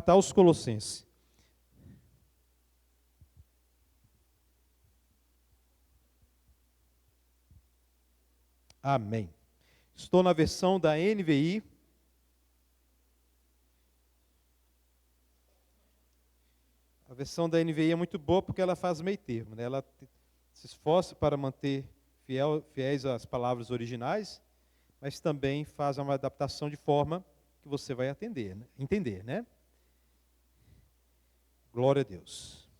Carta aos Colossenses. Amém. Estou na versão da NVI. A versão da NVI é muito boa porque ela faz meio termo, né? Ela se esforça para manter fiéis às palavras originais, mas também faz uma adaptação de forma que você vai entender, né? Glória a Deus.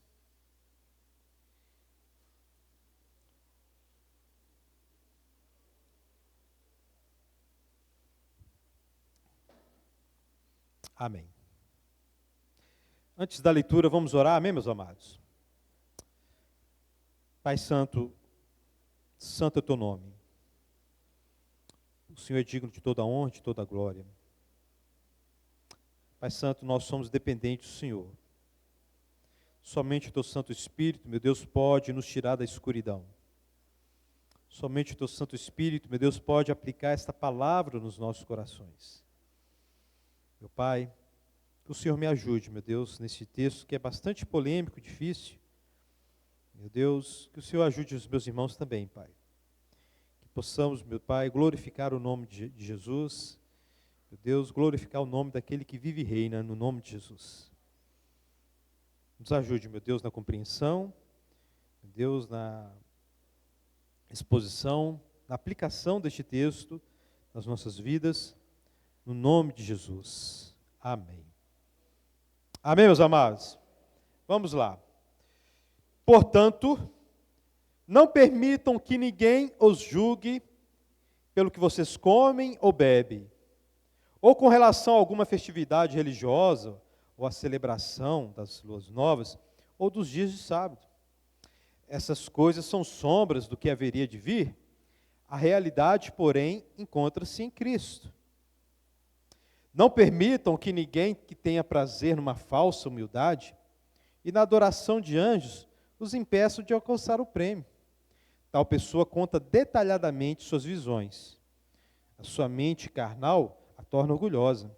Amém. Antes da leitura, vamos orar, amém, meus amados? Pai Santo, santo é o teu nome. O Senhor é digno de toda a honra, de toda a glória. Pai Santo, nós somos dependentes do Senhor. Somente o teu Santo Espírito, meu Deus, pode nos tirar da escuridão. Somente o teu Santo Espírito, meu Deus, pode aplicar esta palavra nos nossos corações. Meu Pai, que o Senhor me ajude, meu Deus, nesse texto que é bastante polêmico, difícil. Meu Deus, que o Senhor ajude os meus irmãos também, Pai. Que possamos, meu Pai, glorificar o nome de Jesus. Meu Deus, glorificar o nome daquele que vive e reina, no nome de Jesus. Nos ajude, meu Deus, na compreensão, meu Deus, na exposição, na aplicação deste texto nas nossas vidas, no nome de Jesus. Amém. Amém, meus amados? Vamos lá. Portanto, não permitam que ninguém os julgue pelo que vocês comem ou bebem, ou com relação a alguma festividade religiosa, ou a celebração das luas novas, ou dos dias de sábado. Essas coisas são sombras do que haveria de vir, a realidade, porém, encontra-se em Cristo. Não permitam que ninguém que tenha prazer numa falsa humildade e na adoração de anjos os impeça de alcançar o prêmio. Tal pessoa conta detalhadamente suas visões. A sua mente carnal a torna orgulhosa.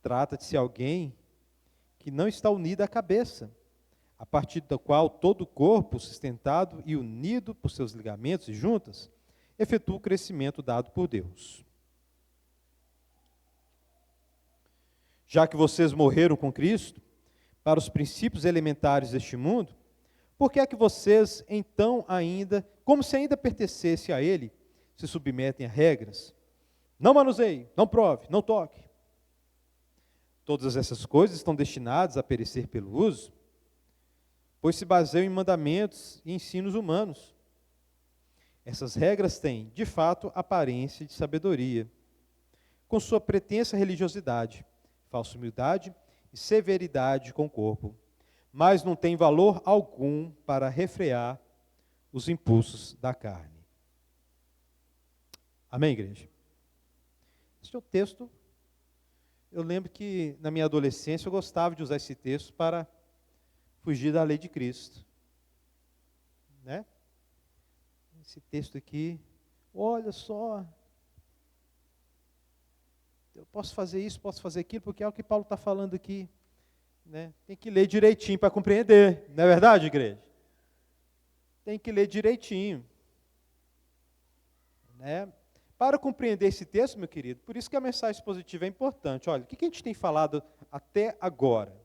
Trata-se de alguém que não está unida à cabeça, a partir da qual todo o corpo, sustentado e unido por seus ligamentos e juntas, efetua o crescimento dado por Deus. Já que vocês morreram com Cristo para os princípios elementares deste mundo, por que é que vocês, então, ainda, como se ainda pertencessem a Ele, se submetem a regras? Não manuseie, não prove, não toque. Todas essas coisas estão destinadas a perecer pelo uso, pois se baseiam em mandamentos e ensinos humanos. Essas regras têm, de fato, aparência de sabedoria, com sua pretensa religiosidade, falsa humildade e severidade com o corpo, mas não tem valor algum para refrear os impulsos da carne. Amém, igreja? Este é o texto. Eu lembro que na minha adolescência eu gostava de usar esse texto para fugir da lei de Cristo, né? Esse texto aqui, olha só, eu posso fazer isso, posso fazer aquilo, porque é o que Paulo está falando aqui, né? Tem que ler direitinho para compreender, não é verdade, igreja? Tem que ler direitinho, né? Para compreender esse texto, meu querido, por isso que a mensagem expositiva é importante. Olha, o que a gente tem falado até agora?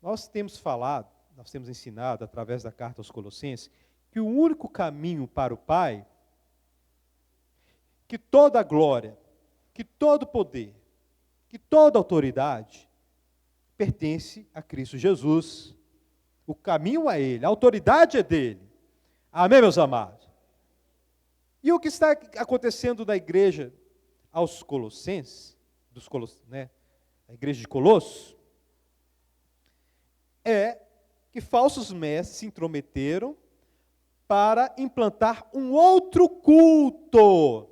Nós temos falado, nós temos ensinado, através da carta aos Colossenses, que o único caminho para o Pai, que toda a glória, que todo poder, que toda autoridade, pertence a Cristo Jesus. O caminho é Ele, a autoridade é dele. Amém, meus amados? E o que está acontecendo na igreja aos Colossenses, a igreja de Colosso, é que falsos mestres se intrometeram para implantar um outro culto.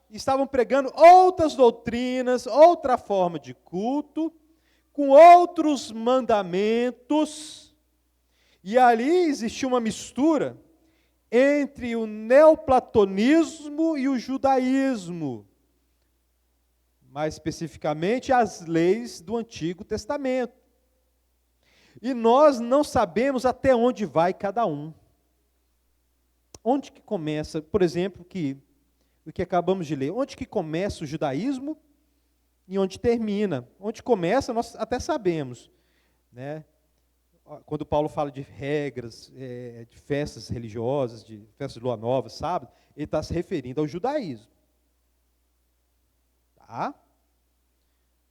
Estavam pregando outras doutrinas, outra forma de culto, com outros mandamentos, e ali existia uma mistura entre o neoplatonismo e o judaísmo. mais especificamente as leis do Antigo Testamento. E nós não sabemos até onde vai cada um. Onde que começa, por exemplo, o que acabamos de ler, onde que começa o judaísmo e onde termina? Onde começa, nós até sabemos, né? Quando Paulo fala de regras, de festas religiosas, de festas de lua nova, sábado, ele está se referindo ao judaísmo. Tá?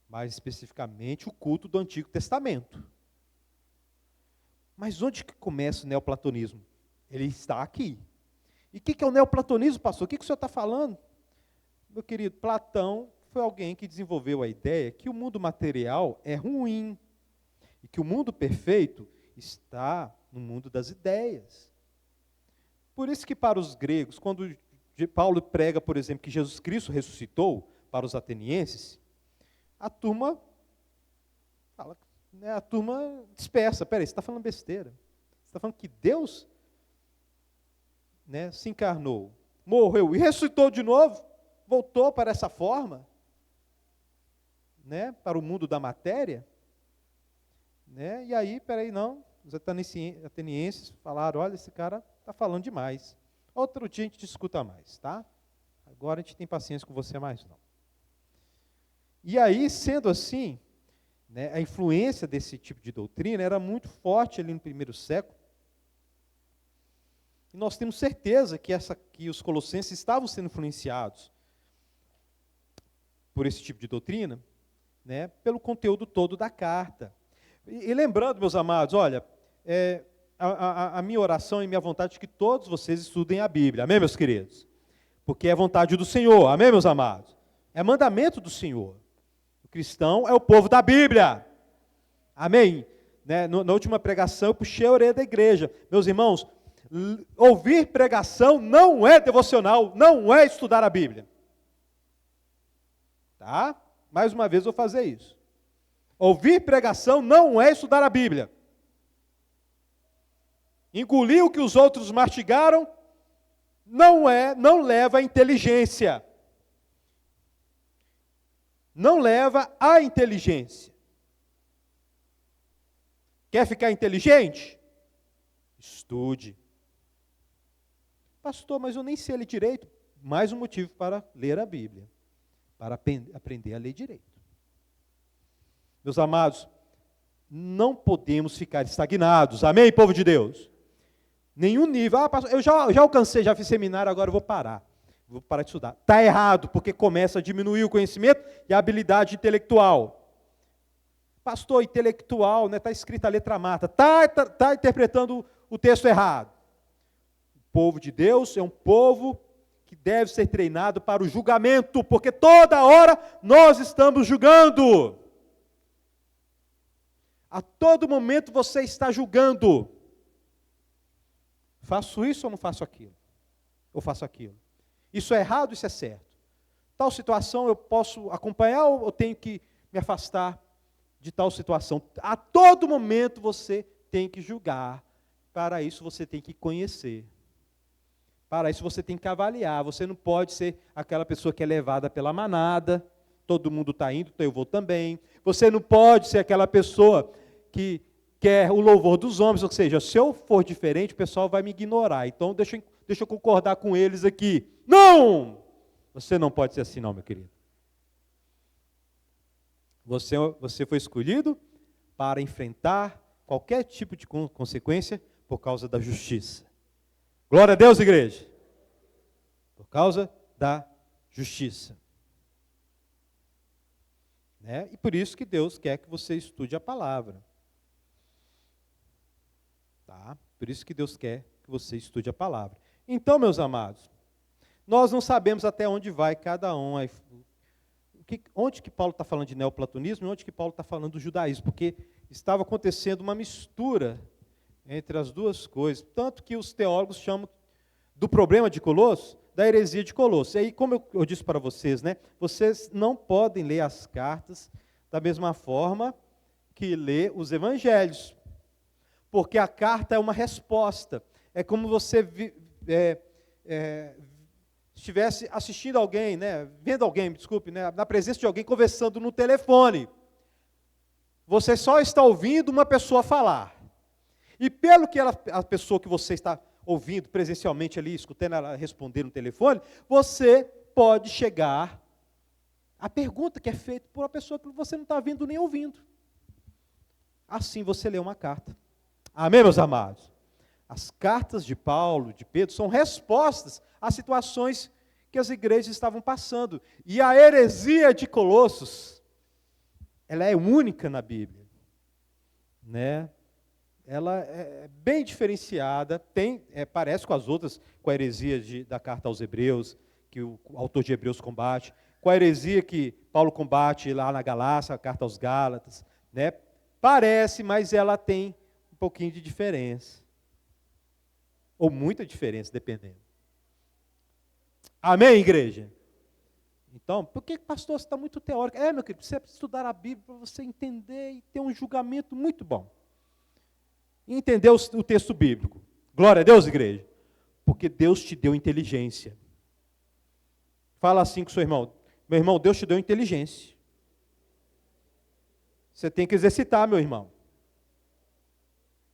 Mais especificamente, o culto do Antigo Testamento. Mas onde que começa o neoplatonismo? Ele está aqui. E o que é o neoplatonismo, pastor? O que o senhor está falando? Meu querido, Platão foi alguém que desenvolveu a ideia que o mundo material é ruim e que o mundo perfeito está no mundo das ideias. Por isso que para os gregos, quando Paulo prega, por exemplo, que Jesus Cristo ressuscitou para os atenienses, a turma fala, né, a turma dispersa. Peraí, você está falando besteira. Você está falando que Deus, né, se encarnou, morreu e ressuscitou de novo, voltou para essa forma, né, para o mundo da matéria, né? E aí, peraí, não, os atenienses falaram, olha, esse cara está falando demais. Outro dia a gente discuta mais, tá? Agora a gente tem paciência com você mais não. E aí, sendo assim, né, a influência desse tipo de doutrina era muito forte ali no primeiro século. E nós temos certeza que os colossenses estavam sendo influenciados por esse tipo de doutrina, né, pelo conteúdo todo da carta. E lembrando, meus amados, olha, a minha oração e minha vontade é que todos vocês estudem a Bíblia, amém, meus queridos? Porque é vontade do Senhor, amém, meus amados? É mandamento do Senhor. O cristão é o povo da Bíblia, amém? Né? Na última pregação eu puxei a orelha da igreja. Meus irmãos, ouvir pregação não é devocional, não é estudar a Bíblia. Tá? Mais uma vez eu vou fazer isso. Ouvir pregação não é estudar a Bíblia. Engolir o que os outros mastigaram não leva à inteligência. Não leva à inteligência. Quer ficar inteligente? Estude. Pastor, mas eu nem sei ler direito. Mais um motivo para ler a Bíblia. Para aprender a ler direito. Meus amados, não podemos ficar estagnados. Amém, povo de Deus? Nenhum nível. Ah, pastor, eu já alcancei, já fiz seminário, agora eu vou parar. Vou parar de estudar. Está errado, porque começa a diminuir o conhecimento e a habilidade intelectual. Pastor, intelectual, né, está escrita a letra mata. Está interpretando o texto errado. O povo de Deus é um povo que deve ser treinado para o julgamento, porque toda hora nós estamos julgando. A todo momento você está julgando. Faço isso ou não faço aquilo? Ou faço aquilo? Isso é errado, isso é certo. Tal situação eu posso acompanhar ou eu tenho que me afastar de tal situação? A todo momento você tem que julgar. Para isso você tem que conhecer. Para isso você tem que avaliar. Você não pode ser aquela pessoa que é levada pela manada. Todo mundo está indo, então eu vou também. Você não pode ser aquela pessoa que quer o louvor dos homens, ou seja, se eu for diferente, o pessoal vai me ignorar. Então deixa eu concordar com eles aqui. Não! Você não pode ser assim não, meu querido. Você foi escolhido para enfrentar qualquer tipo de consequência por causa da justiça. Glória a Deus, igreja! Por causa da justiça. Né? E por isso que Deus quer que você estude a palavra. Tá? Por isso que Deus quer que você estude a palavra. Então, meus amados, nós não sabemos até onde vai cada um. Onde que Paulo está falando de neoplatonismo e onde que Paulo está falando do judaísmo, porque estava acontecendo uma mistura entre as duas coisas, tanto que os teólogos chamam do problema de Colossos, da heresia de Colossos. E aí, como eu disse para vocês, né, vocês não podem ler as cartas da mesma forma que lê os evangelhos, porque a carta é uma resposta, é como você estivesse assistindo alguém, né, vendo alguém, desculpe, né, na presença de alguém conversando no telefone. Você só está ouvindo uma pessoa falar. E pelo que a pessoa que você está ouvindo presencialmente ali, escutando ela responder no telefone, você pode chegar à pergunta que é feita por uma pessoa que você não está vendo nem ouvindo. Assim você lê uma carta. Amém, meus amados? As cartas de Paulo, de Pedro, são respostas às situações que as igrejas estavam passando. E a heresia de Colossos, ela é única na Bíblia, né? Ela é bem diferenciada, parece com as outras, com a heresia da carta aos Hebreus, que o autor de Hebreus combate, com a heresia que Paulo combate lá na Galácia, a carta aos Gálatas, né? Parece, mas ela tem um pouquinho de diferença, ou muita diferença, dependendo. Amém, igreja? Então, por que, pastor, você está muito teórico? Meu querido, você precisa estudar a Bíblia para você entender e ter um julgamento muito bom. Entender o texto bíblico. Glória a Deus, igreja. Porque Deus te deu inteligência. Fala assim com o seu irmão. Meu irmão, Deus te deu inteligência. Você tem que exercitar, meu irmão.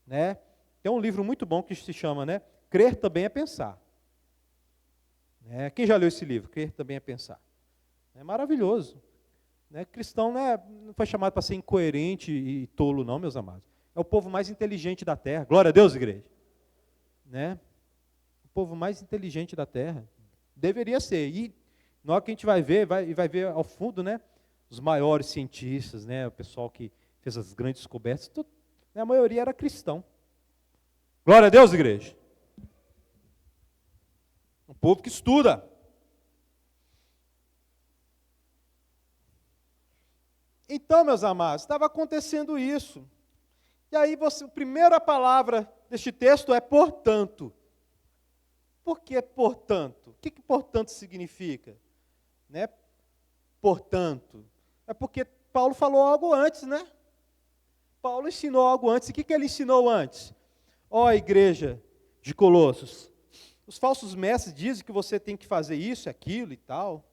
Né? Tem um livro muito bom que se chama, né? Crer também é pensar. Né? Quem já leu esse livro? Crer também é pensar. É maravilhoso. Né? Cristão não foi chamado para ser incoerente e tolo, não, meus amados. É o povo mais inteligente da terra. Glória a Deus, igreja. Né? O povo mais inteligente da terra. Deveria ser. E na hora que a gente vai ver ao fundo, né? Os maiores cientistas, né? O pessoal que fez as grandes descobertas, a maioria era cristão. Glória a Deus, igreja. Um povo que estuda. Então, meus amados, estava acontecendo isso. E aí, a primeira palavra deste texto é portanto. Por que portanto? O que portanto significa? Né? Portanto. É porque Paulo falou algo antes, né? Paulo ensinou algo antes. E o que ele ensinou antes? Igreja de Colossos, os falsos mestres dizem que você tem que fazer isso, aquilo e tal,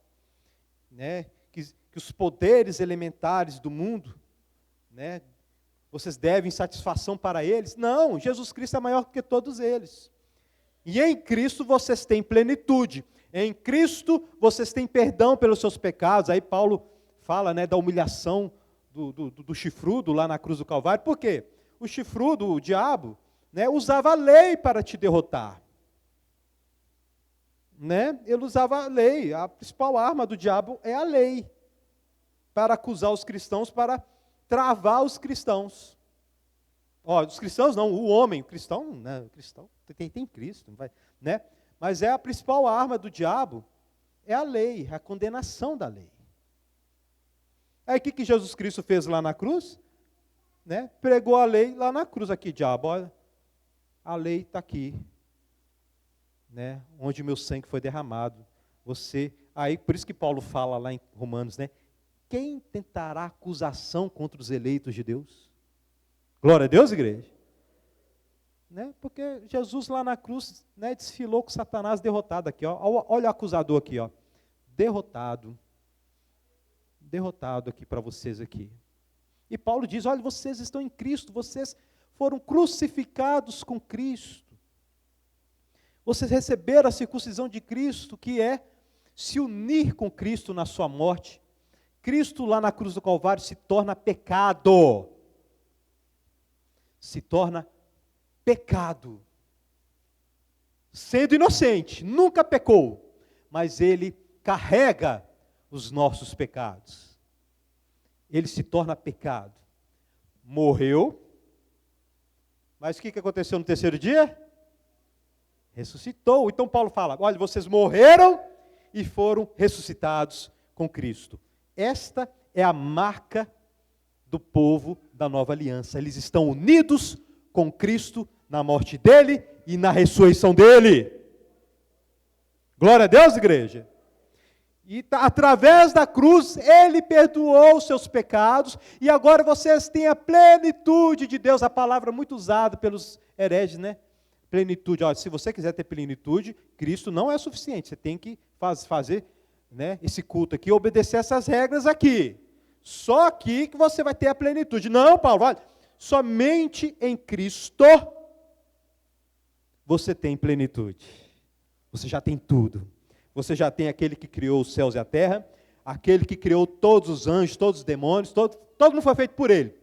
né? Que os poderes elementares do mundo, né? Vocês devem satisfação para eles. Não, Jesus Cristo é maior que todos eles. E em Cristo vocês têm plenitude. Em Cristo vocês têm perdão pelos seus pecados. Aí Paulo fala, né, da humilhação do chifrudo lá na cruz do Calvário. Por quê? O chifrudo, o diabo, né, usava a lei para te derrotar. Né? Ele usava a lei. A principal arma do diabo é a lei. Para acusar os cristãos, para travar os cristãos. Os cristãos não, o homem, o cristão, né? O cristão tem Cristo, não vai, né? Mas a principal arma do diabo é a lei, a condenação da lei. Aí o que Jesus Cristo fez lá na cruz? Né? Pregou a lei lá na cruz, aqui, diabo, olha, a lei está aqui, né? Onde meu sangue foi derramado. Aí por isso que Paulo fala lá em Romanos, né? Quem tentará acusação contra os eleitos de Deus? Glória a Deus, igreja. Né? Porque Jesus lá na cruz, né, desfilou com Satanás derrotado aqui. Olha o acusador aqui. Derrotado. Derrotado aqui para vocês aqui. E Paulo diz, olha, vocês estão em Cristo, vocês foram crucificados com Cristo. Vocês receberam a circuncisão de Cristo, que é se unir com Cristo na sua morte. Cristo lá na cruz do Calvário se torna pecado. Se torna pecado. Sendo inocente, nunca pecou, mas ele carrega os nossos pecados. Ele se torna pecado. Morreu, mas o que aconteceu no terceiro dia? Ressuscitou. Então Paulo fala, olha, vocês morreram e foram ressuscitados com Cristo. Esta é a marca do povo da nova aliança. Eles estão unidos com Cristo na morte dele e na ressurreição dele. Glória a Deus, igreja. E através da cruz, ele perdoou os seus pecados, e agora vocês têm a plenitude de Deus, a palavra muito usada pelos hereges, né? Plenitude, olha, se você quiser ter plenitude, Cristo não é suficiente. Você tem que fazer, né, esse culto aqui, obedecer essas regras aqui. Só aqui que você vai ter a plenitude. Não, Paulo, olha, somente em Cristo você tem plenitude. Você já tem tudo. Você já tem aquele que criou os céus e a terra, aquele que criou todos os anjos, todos os demônios, todo mundo foi feito por ele.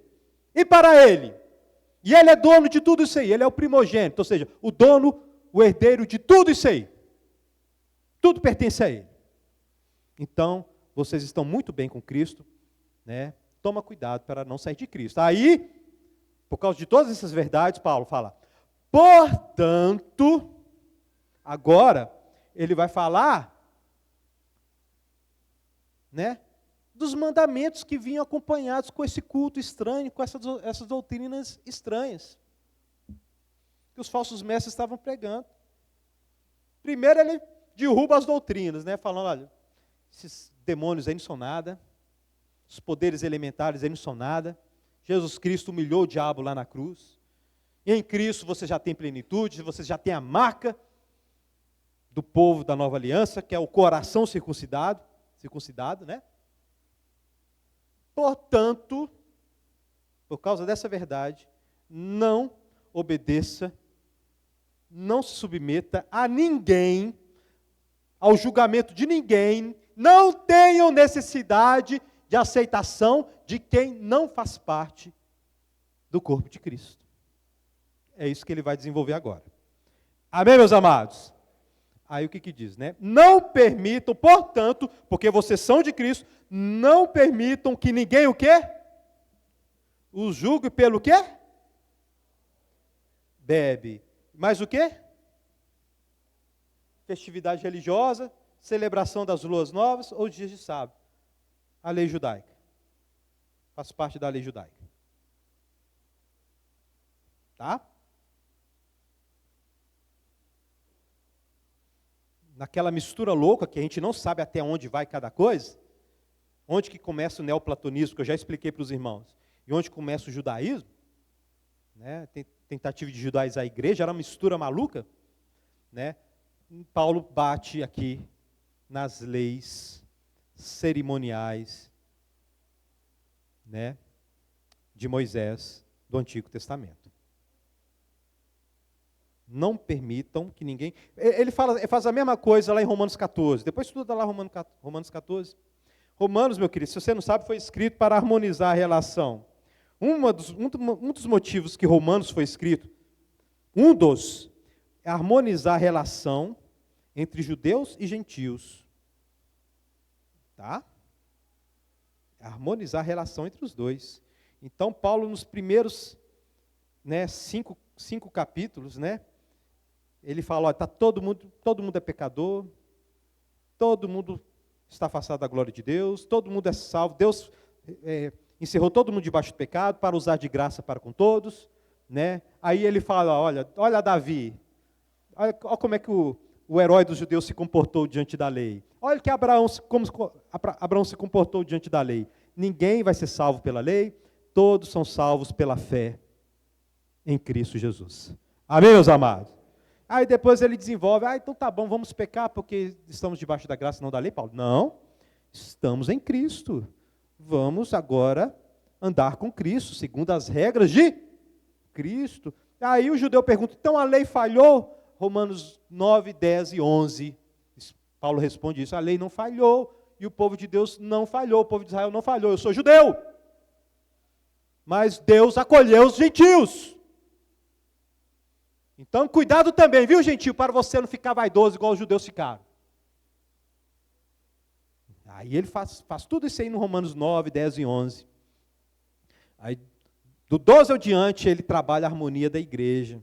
E para ele. E ele é dono de tudo isso aí, ele é o primogênito, ou seja, o dono, o herdeiro de tudo isso aí. Tudo pertence a ele. Então, vocês estão muito bem com Cristo, né? Toma cuidado para não sair de Cristo. Aí, por causa de todas essas verdades, Paulo fala, portanto, agora, ele vai falar, né, dos mandamentos que vinham acompanhados com esse culto estranho, com essas doutrinas estranhas, que os falsos mestres estavam pregando. Primeiro ele derruba as doutrinas, né, falando, olha, esses demônios aí não são nada, os poderes elementares aí não são nada, Jesus Cristo humilhou o diabo lá na cruz, e em Cristo você já tem plenitude, você já tem a marca do povo da nova aliança, que é o coração circuncidado, né? Portanto, por causa dessa verdade, não obedeça, não se submeta a ninguém, ao julgamento de ninguém, não tenham necessidade de aceitação de quem não faz parte do corpo de Cristo. É isso que ele vai desenvolver agora. Amém, meus amados? Aí o que diz, né? Não permitam, portanto, porque vocês são de Cristo, não permitam que ninguém o quê? Os julgue pelo quê? Bebe. Mas o quê? Festividade religiosa, celebração das luas novas ou dias de sábado. A lei judaica. Faz parte da lei judaica. Tá? Naquela mistura louca que a gente não sabe até onde vai cada coisa, onde que começa o neoplatonismo, que eu já expliquei para os irmãos, e onde começa o judaísmo, né, tentativa de judaizar a igreja, era uma mistura maluca, né, Paulo bate aqui nas leis cerimoniais, né, de Moisés, do Antigo Testamento. Não permitam que ninguém... Ele faz a mesma coisa lá em Romanos 14. Depois estuda lá Romanos 14. Romanos, meu querido, se você não sabe, foi escrito para harmonizar a relação. Um dos motivos que Romanos foi escrito, é harmonizar a relação entre judeus e gentios. Tá? Harmonizar a relação entre os dois. Então, Paulo, nos primeiros, né, cinco capítulos, né, ele fala, olha, todo mundo é pecador, todo mundo está afastado da glória de Deus, todo mundo é salvo, Deus encerrou todo mundo debaixo do pecado para usar de graça para com todos, né? Aí ele fala, olha Davi, olha como é que o herói dos judeus se comportou diante da lei, olha que como Abraão se comportou diante da lei, ninguém vai ser salvo pela lei, todos são salvos pela fé em Cristo Jesus. Amém, meus amados? Aí depois ele desenvolve, então tá bom, vamos pecar porque estamos debaixo da graça e não da lei, Paulo. Não, estamos em Cristo. Vamos agora andar com Cristo, segundo as regras de Cristo. Aí o judeu pergunta, então a lei falhou? Romanos 9, 10 e 11. Paulo responde isso, a lei não falhou, e o povo de Deus não falhou, o povo de Israel não falhou, eu sou judeu. Mas Deus acolheu os gentios. Então, cuidado também, viu, gentio, para você não ficar vaidoso igual os judeus ficaram. Aí ele faz tudo isso aí no Romanos 9, 10 e 11. Aí, do 12 ao diante, ele trabalha a harmonia da igreja.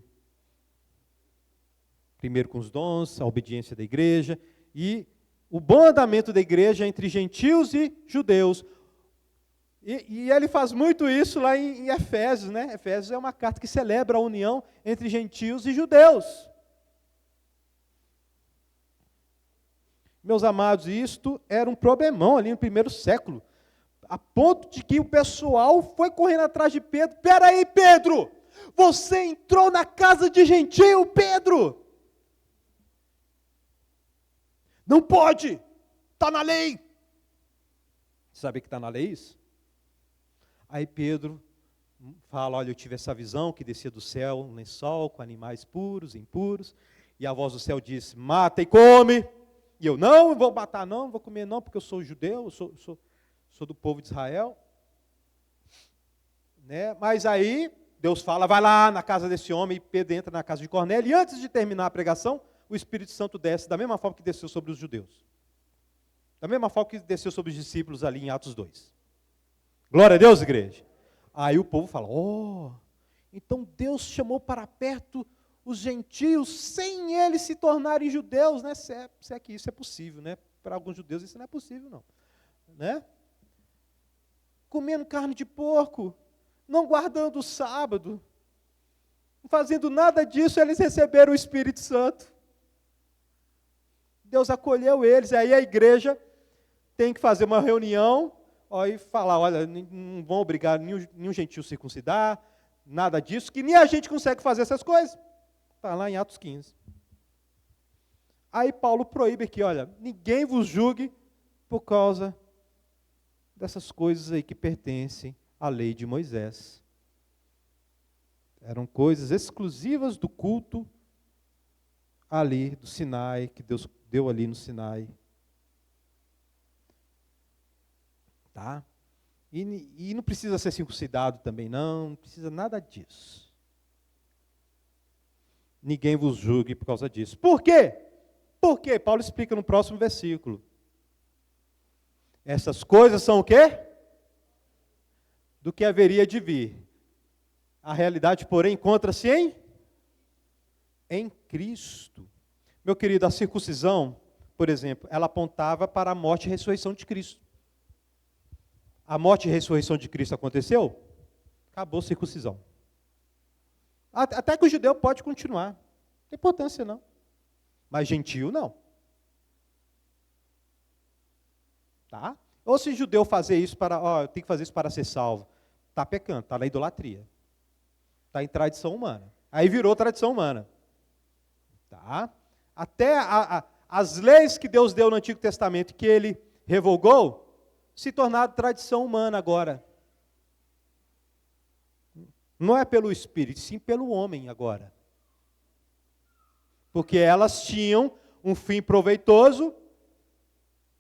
Primeiro com os dons, a obediência da igreja, e o bom andamento da igreja entre gentios e judeus. E ele faz muito isso lá em Efésios, né? Efésios é uma carta que celebra a união entre gentios e judeus. Meus amados, isto era um problemão ali no primeiro século, a ponto de que o pessoal foi correndo atrás de Pedro. Espera aí, Pedro, Você entrou na casa de gentio, Pedro. Não pode, está na lei. Sabe que está na lei isso? Aí Pedro fala, olha, eu tive essa visão que descia do céu um lençol com animais puros, impuros, e a voz do céu disse, mata e come. E eu, não vou matar não vou comer não, porque eu sou judeu, eu sou do povo de Israel. Né? Mas aí Deus fala, vai lá na casa desse homem, e Pedro entra na casa de Cornélio, e antes de terminar a pregação, o Espírito Santo desce, da mesma forma que desceu sobre os judeus. Da mesma forma que desceu sobre os discípulos ali em Atos 2. Glória a Deus, igreja. Aí o povo fala, então Deus chamou para perto os gentios, sem eles se tornarem judeus, né? Se é que isso é possível, né? Para alguns judeus isso não é possível, não. Né? Comendo carne de porco, não guardando o sábado, não fazendo nada disso, eles receberam o Espírito Santo. Deus acolheu eles, aí a igreja tem que fazer uma reunião, e falar, olha, não vão obrigar nenhum gentio a circuncidar, nada disso, que nem a gente consegue fazer essas coisas. Está lá em Atos 15. Aí Paulo proíbe aqui, olha, ninguém vos julgue por causa dessas coisas aí que pertencem à lei de Moisés. Eram coisas exclusivas do culto ali do Sinai, que Deus deu ali no Sinai. Tá? E não precisa ser circuncidado também, não precisa nada disso. Ninguém vos julgue por causa disso. Por quê? Porque Paulo explica no próximo versículo. Essas coisas são o quê? Do que haveria de vir. A realidade, porém, encontra-se em Cristo. Meu querido, a circuncisão, por exemplo, ela apontava para a morte e ressurreição de Cristo. A morte e ressurreição de Cristo aconteceu? Acabou a circuncisão. Até que o judeu pode continuar. Não tem importância, não. Mas gentio, não. Tá? Ou se judeu fazer isso eu tenho que fazer isso para ser salvo. Está pecando, está na idolatria. Está em tradição humana. Aí virou tradição humana. Tá? Até as leis que Deus deu no Antigo Testamento, que ele revogou, se tornaram tradição humana agora. Não é pelo Espírito, sim pelo homem agora. Porque elas tinham um fim proveitoso,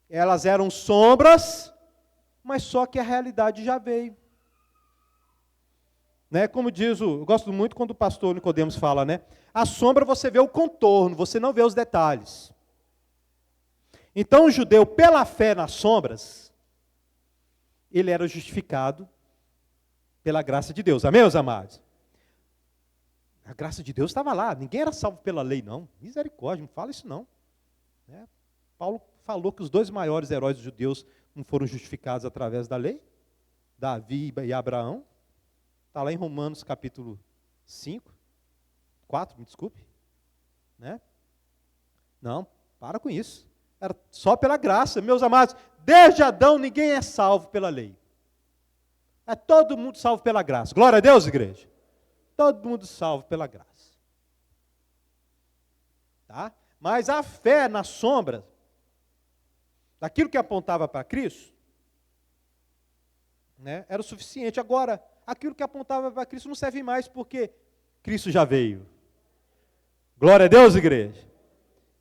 elas eram sombras, mas só que a realidade já veio. Né? Como diz, eu gosto muito quando o pastor Nicodemos fala, né? A sombra você vê o contorno, você não vê os detalhes. Então o judeu, pela fé nas sombras, ele era justificado pela graça de Deus. Amém, meus amados? A graça de Deus estava lá. Ninguém era salvo pela lei, não. Misericórdia, não fala isso, não. Né? Paulo falou que os dois maiores heróis dos judeus não foram justificados através da lei. Davi e Abraão. Está lá em Romanos capítulo 4, me desculpe. Né? Não, para com isso. Era só pela graça, meus amados. Desde Adão, ninguém é salvo pela lei. É todo mundo salvo pela graça. Glória a Deus, igreja. Todo mundo salvo pela graça. Tá? Mas a fé na sombra, daquilo que apontava para Cristo, né, era o suficiente. Agora, aquilo que apontava para Cristo não serve mais, porque Cristo já veio. Glória a Deus, igreja.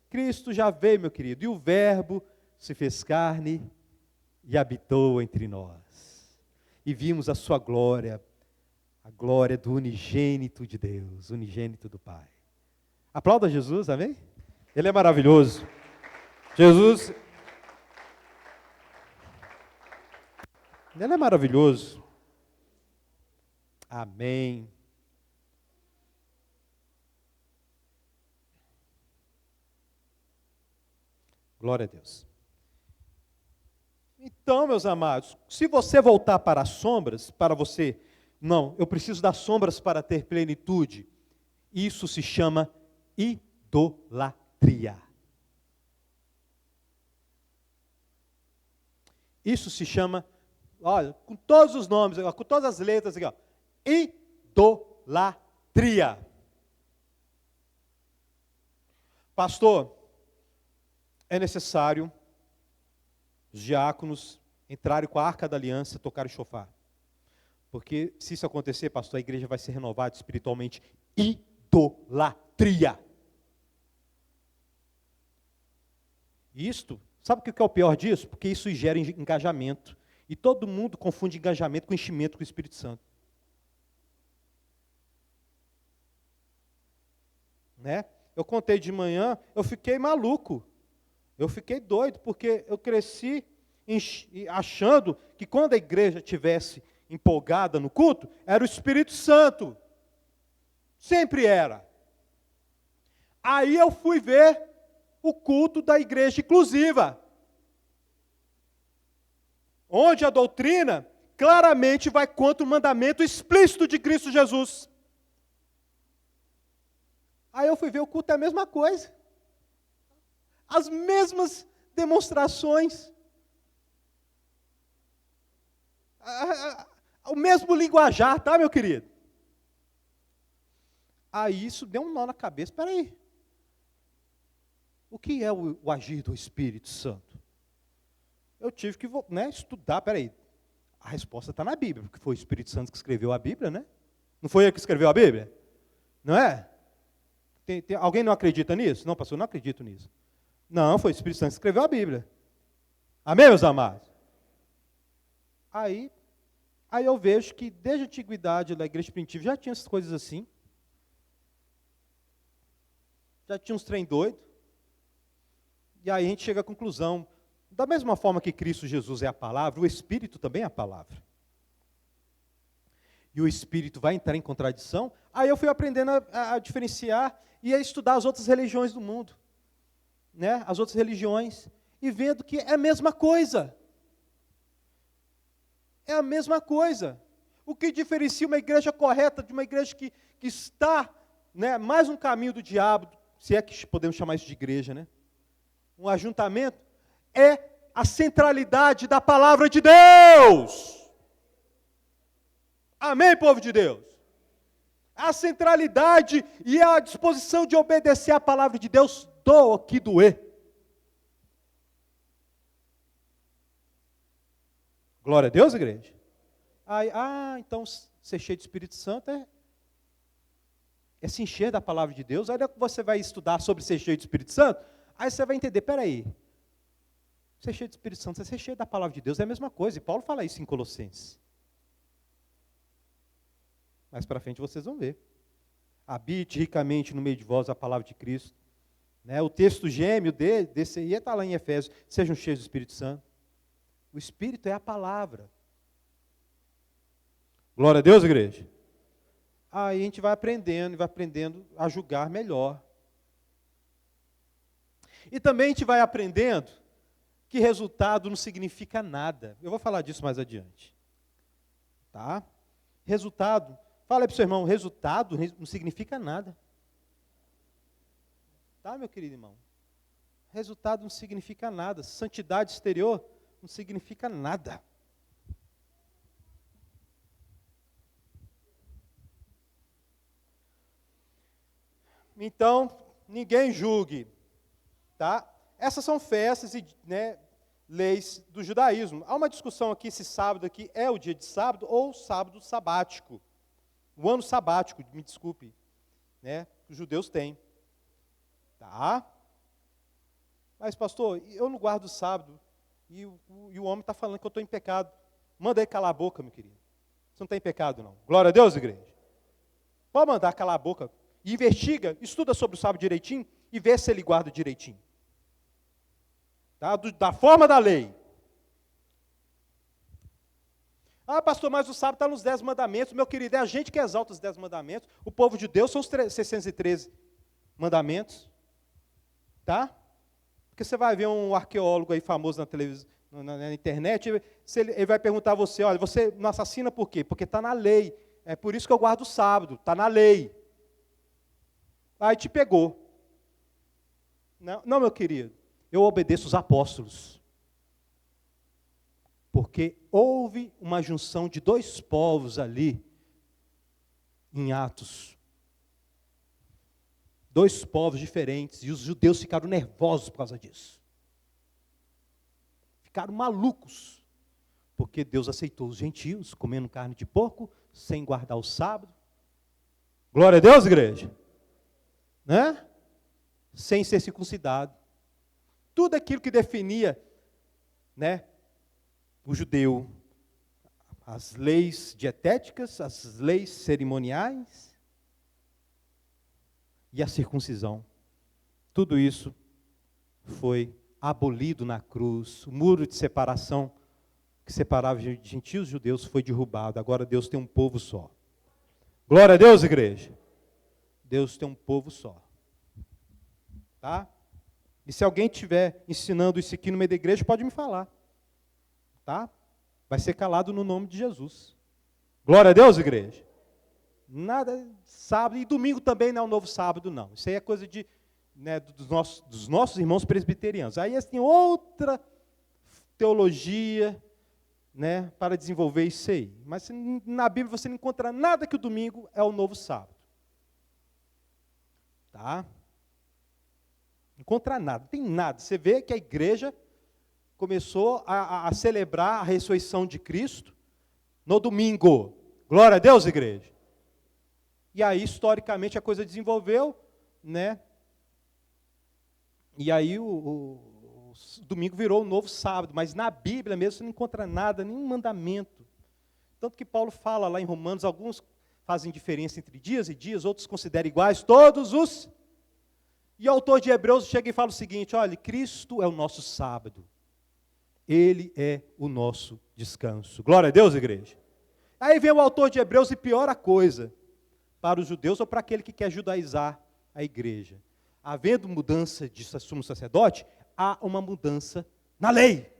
Cristo já veio, meu querido. E o Verbo se fez carne e habitou entre nós. E vimos a sua glória, a glória do unigênito de Deus, unigênito do Pai. Aplauda Jesus, amém? Ele é maravilhoso. Jesus, ele é maravilhoso. Amém. Glória a Deus. Então, meus amados, se você voltar para as sombras, para você, não, eu preciso das sombras para ter plenitude, isso se chama idolatria. Isso se chama, olha, com todos os nomes, com todas as letras aqui, ó, idolatria. idolatria. Pastor, é necessário os diáconos entrarem com a arca da aliança e tocarem o shofar. Porque se isso acontecer, pastor, a igreja vai ser renovada espiritualmente. Idolatria. Isto, sabe o que é o pior disso? Porque isso gera engajamento. E todo mundo confunde engajamento com enchimento com o Espírito Santo. Né? Eu contei de manhã, eu fiquei maluco. Eu fiquei doido, porque eu cresci achando que quando a igreja tivesse empolgada no culto, era o Espírito Santo. Sempre era. Aí eu fui ver o culto da igreja inclusiva, onde a doutrina claramente vai contra o mandamento explícito de Cristo Jesus. Aí eu fui ver o culto é a mesma coisa. As mesmas demonstrações. O mesmo linguajar, tá, meu querido? Aí isso deu um nó na cabeça. Espera aí. O que é o agir do Espírito Santo? Eu tive que estudar. Espera aí. A resposta está na Bíblia, porque foi o Espírito Santo que escreveu a Bíblia, né? Não foi ele que escreveu a Bíblia? Não é? Alguém não acredita nisso? Não, pastor, eu não acredito nisso. Não, foi o Espírito Santo que escreveu a Bíblia. Amém, meus amados? Aí eu vejo que desde a antiguidade da igreja primitiva já tinha essas coisas assim. Já tinha uns trem doido. E aí a gente chega à conclusão, da mesma forma que Cristo Jesus é a palavra, o Espírito também é a palavra. E o Espírito vai entrar em contradição. Aí eu fui aprendendo a diferenciar e a estudar as outras religiões do mundo. Né? As outras religiões. E vendo que é a mesma coisa. É a mesma coisa. O que diferencia uma igreja correta de uma igreja que está, né, mais um caminho do diabo, se é que podemos chamar isso de igreja, né? Um ajuntamento, é a centralidade da palavra de Deus. Amém, povo de Deus? A centralidade e a disposição de obedecer à palavra de Deus, doa que doer. Glória a Deus, igreja. Aí, então ser cheio do Espírito Santo é se encher da palavra de Deus. Aí você vai estudar sobre ser cheio do Espírito Santo, aí você vai entender, peraí, ser cheio do Espírito Santo, ser cheio da palavra de Deus é a mesma coisa. E Paulo fala isso em Colossenses. Mais para frente vocês vão ver. Habite ricamente no meio de vós a palavra de Cristo. Né? O texto gêmeo desse aí está lá em Efésios. Sejam cheios do Espírito Santo. O Espírito é a palavra. Glória a Deus, igreja. Aí a gente vai aprendendo a julgar melhor. E também a gente vai aprendendo que resultado não significa nada. Eu vou falar disso mais adiante. Tá? Resultado, fala aí para o seu irmão, resultado não significa nada. Tá, meu querido irmão? Resultado não significa nada. Santidade exterior não significa nada. Então, ninguém julgue, tá? Essas são festas e, né, leis do judaísmo. Há uma discussão aqui se sábado aqui é o dia de sábado ou sábado sabático. O ano sabático, me desculpe, né? Os judeus têm. Tá? Mas, pastor, eu não guardo o sábado e o homem está falando que eu estou em pecado. Manda ele calar a boca, meu querido. Você não está em pecado, não. Glória a Deus, igreja. Pode mandar calar a boca. E investiga, estuda sobre o sábado direitinho e vê se ele guarda direitinho. Tá? Da forma da lei. Pastor, mas o sábado está nos 10 mandamentos. Meu querido, é a gente que exalta os 10 mandamentos. O povo de Deus são os 613 mandamentos. Tá? Porque você vai ver um arqueólogo aí famoso na televisão, na internet, ele vai perguntar a você, olha, você não assassina por quê? Porque está na lei. É por isso que eu guardo o sábado, está na lei. Aí te pegou. Não, meu querido, eu obedeço os apóstolos. Porque houve uma junção de dois povos ali, em Atos. Dois povos diferentes, e os judeus ficaram nervosos por causa disso. Ficaram malucos, porque Deus aceitou os gentios comendo carne de porco, sem guardar o sábado. Glória a Deus, igreja. Né? Sem ser circuncidado. Tudo aquilo que definia, né, o judeu, as leis dietéticas, as leis cerimoniais e a circuncisão. Tudo isso foi abolido na cruz. O muro de separação que separava gentios e judeus foi derrubado. Agora Deus tem um povo só. Glória a Deus, igreja. Deus tem um povo só. Tá? E se alguém estiver ensinando isso aqui no meio da igreja, pode me falar. Tá? Vai ser calado no nome de Jesus. Glória a Deus, igreja. Nada sábado, e domingo também não é um novo sábado, não. Isso aí é coisa de, né, dos nossos irmãos presbiterianos. Aí eles têm outra teologia, né, para desenvolver isso aí. Mas na Bíblia você não encontra nada que o domingo é o novo sábado. Tá? Não encontra nada, não tem nada. Você vê que a igreja começou a celebrar a ressurreição de Cristo no domingo. Glória a Deus, igreja. E aí, historicamente, a coisa desenvolveu, né? E aí o domingo virou o novo sábado. Mas na Bíblia mesmo você não encontra nada, nenhum mandamento. Tanto que Paulo fala lá em Romanos, alguns fazem diferença entre dias e dias, outros consideram iguais, todos os... E o autor de Hebreus chega e fala o seguinte, olha, Cristo é o nosso sábado. Ele é o nosso descanso. Glória a Deus, igreja. Aí vem o autor de Hebreus e piora a coisa. Para os judeus ou para aquele que quer judaizar a igreja. Havendo mudança de sumo sacerdote, há uma mudança na lei.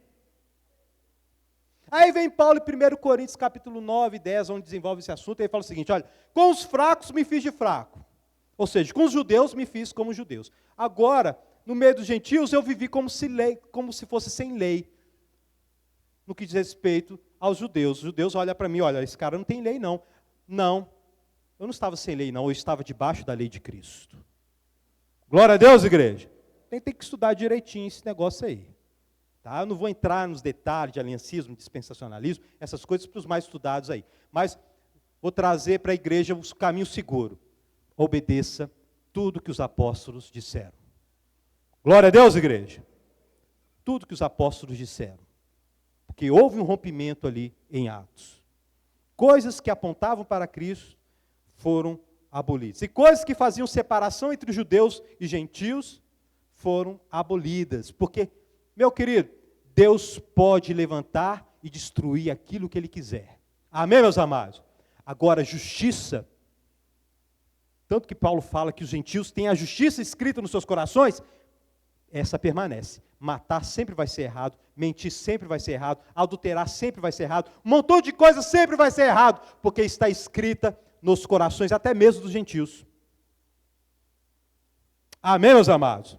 Aí vem Paulo em 1 Coríntios capítulo 9, 10, onde desenvolve esse assunto, e ele fala o seguinte, olha, com os fracos me fiz de fraco. Ou seja, com os judeus me fiz como judeus. Agora, no meio dos gentios, eu vivi como se fosse sem lei. No que diz respeito aos judeus. Os judeus olham para mim, olha, esse cara não tem lei não. Não. Eu não estava sem lei, não. Eu estava debaixo da lei de Cristo. Glória a Deus, igreja. Tem que estudar direitinho esse negócio aí. Tá? Eu não vou entrar nos detalhes de aliancismo, dispensacionalismo, essas coisas para os mais estudados aí. Mas vou trazer para a igreja o caminho seguro. Obedeça tudo que os apóstolos disseram. Glória a Deus, igreja. Tudo que os apóstolos disseram. Porque houve um rompimento ali em Atos. Coisas que apontavam para Cristo foram abolidas. E coisas que faziam separação entre judeus e gentios foram abolidas. Porque, meu querido, Deus pode levantar e destruir aquilo que Ele quiser. Amém, meus amados? Agora, justiça, tanto que Paulo fala que os gentios têm a justiça escrita nos seus corações, essa permanece. Matar sempre vai ser errado, mentir sempre vai ser errado, adulterar sempre vai ser errado, um montão de coisas sempre vai ser errado, porque está escrita nos corações até mesmo dos gentios. Amém, meus amados?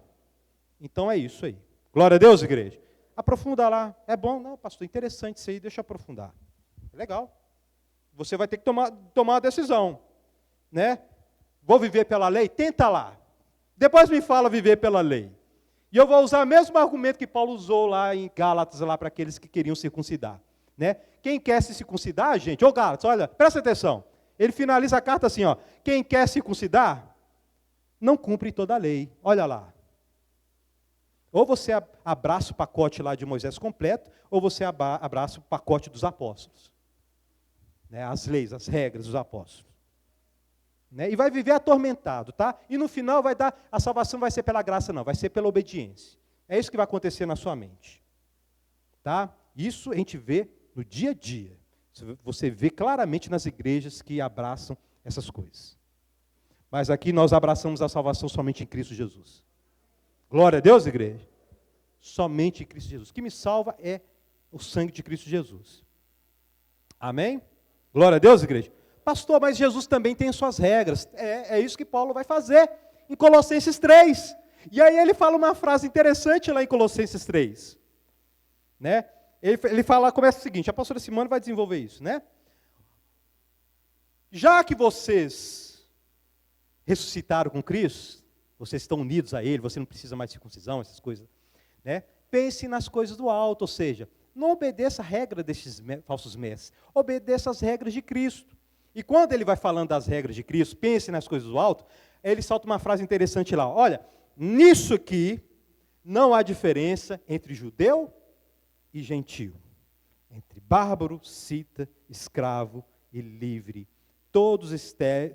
Então é isso aí. Glória a Deus, igreja. Aprofunda lá. É bom? Não, pastor, interessante isso aí, deixa eu aprofundar. Legal. Você vai ter que tomar uma decisão. Né? Vou viver pela lei? Tenta lá. Depois me fala viver pela lei. E eu vou usar o mesmo argumento que Paulo usou lá em Gálatas, lá para aqueles que queriam circuncidar. Né? Quem quer se circuncidar, gente, ô Gálatas, olha, presta atenção. Ele finaliza a carta assim, ó, quem quer circuncidar, não cumpre toda a lei. Olha lá. Ou você abraça o pacote lá de Moisés completo, ou você abraça o pacote dos apóstolos. Né? As leis, as regras dos apóstolos. Né? E vai viver atormentado, tá? E no final a salvação vai ser pela graça, não, vai ser pela obediência. É isso que vai acontecer na sua mente. Tá? Isso a gente vê no dia a dia. Você vê claramente nas igrejas que abraçam essas coisas. Mas aqui nós abraçamos a salvação somente em Cristo Jesus. Glória a Deus, igreja. Somente em Cristo Jesus. O que me salva é o sangue de Cristo Jesus. Amém? Glória a Deus, igreja. Pastor, mas Jesus também tem suas regras. É isso que Paulo vai fazer em Colossenses 3. E aí ele fala uma frase interessante lá em Colossenses 3. Né? Ele fala, começa o seguinte, a pastora Simone vai desenvolver isso, né? Já que vocês ressuscitaram com Cristo, vocês estão unidos a Ele, você não precisa mais de circuncisão, essas coisas. Né? Pense nas coisas do alto, ou seja, não obedeça a regra desses falsos mestres, obedeça as regras de Cristo. E quando ele vai falando das regras de Cristo, pense nas coisas do alto, ele solta uma frase interessante lá, olha, nisso aqui não há diferença entre judeu e gentio, entre bárbaro, cita, escravo e livre. Todos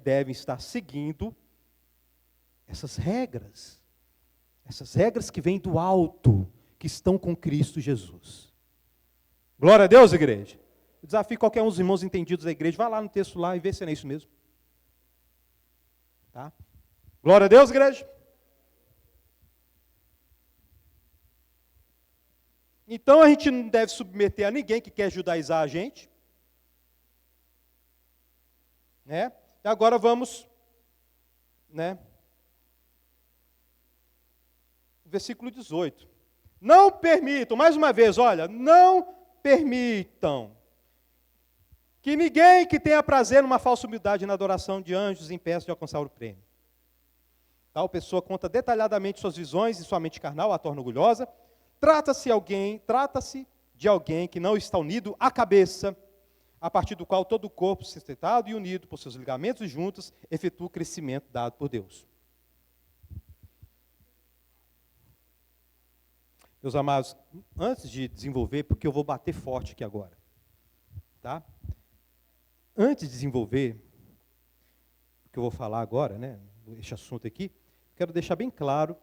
devem estar seguindo essas regras que vêm do alto, que estão com Cristo Jesus. Glória a Deus, igreja. Eu desafio qualquer um dos irmãos entendidos da igreja, vai lá no texto lá e vê se é isso mesmo. Tá? Glória a Deus, igreja. Então a gente não deve submeter a ninguém que quer judaizar a gente. Né? E agora vamos, né? Versículo 18. Não permitam, mais uma vez, olha, não permitam que ninguém que tenha prazer numa falsa humildade na adoração de anjos impeça de alcançar o prêmio. Tal pessoa conta detalhadamente suas visões e sua mente carnal a torna orgulhosa. Trata-se de alguém que não está unido à cabeça, a partir do qual todo o corpo, sustentado e unido por seus ligamentos e juntas, efetua o crescimento dado por Deus. Meus amados, antes de desenvolver, porque eu vou bater forte aqui agora, tá? Antes de desenvolver o que eu vou falar agora, né, este assunto aqui, quero deixar bem claro,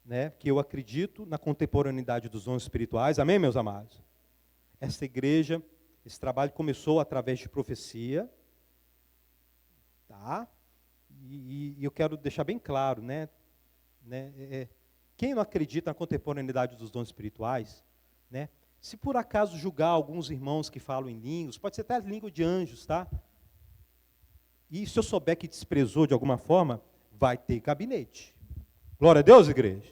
né, que eu acredito na contemporaneidade dos dons espirituais. Amém, meus amados? Essa igreja, esse trabalho começou através de profecia, tá? E eu quero deixar bem claro, né, quem não acredita na contemporaneidade dos dons espirituais, né, se por acaso julgar alguns irmãos que falam em línguas, pode ser até língua de anjos, tá? E se eu souber que desprezou de alguma forma, vai ter gabinete. Glória a Deus, igreja.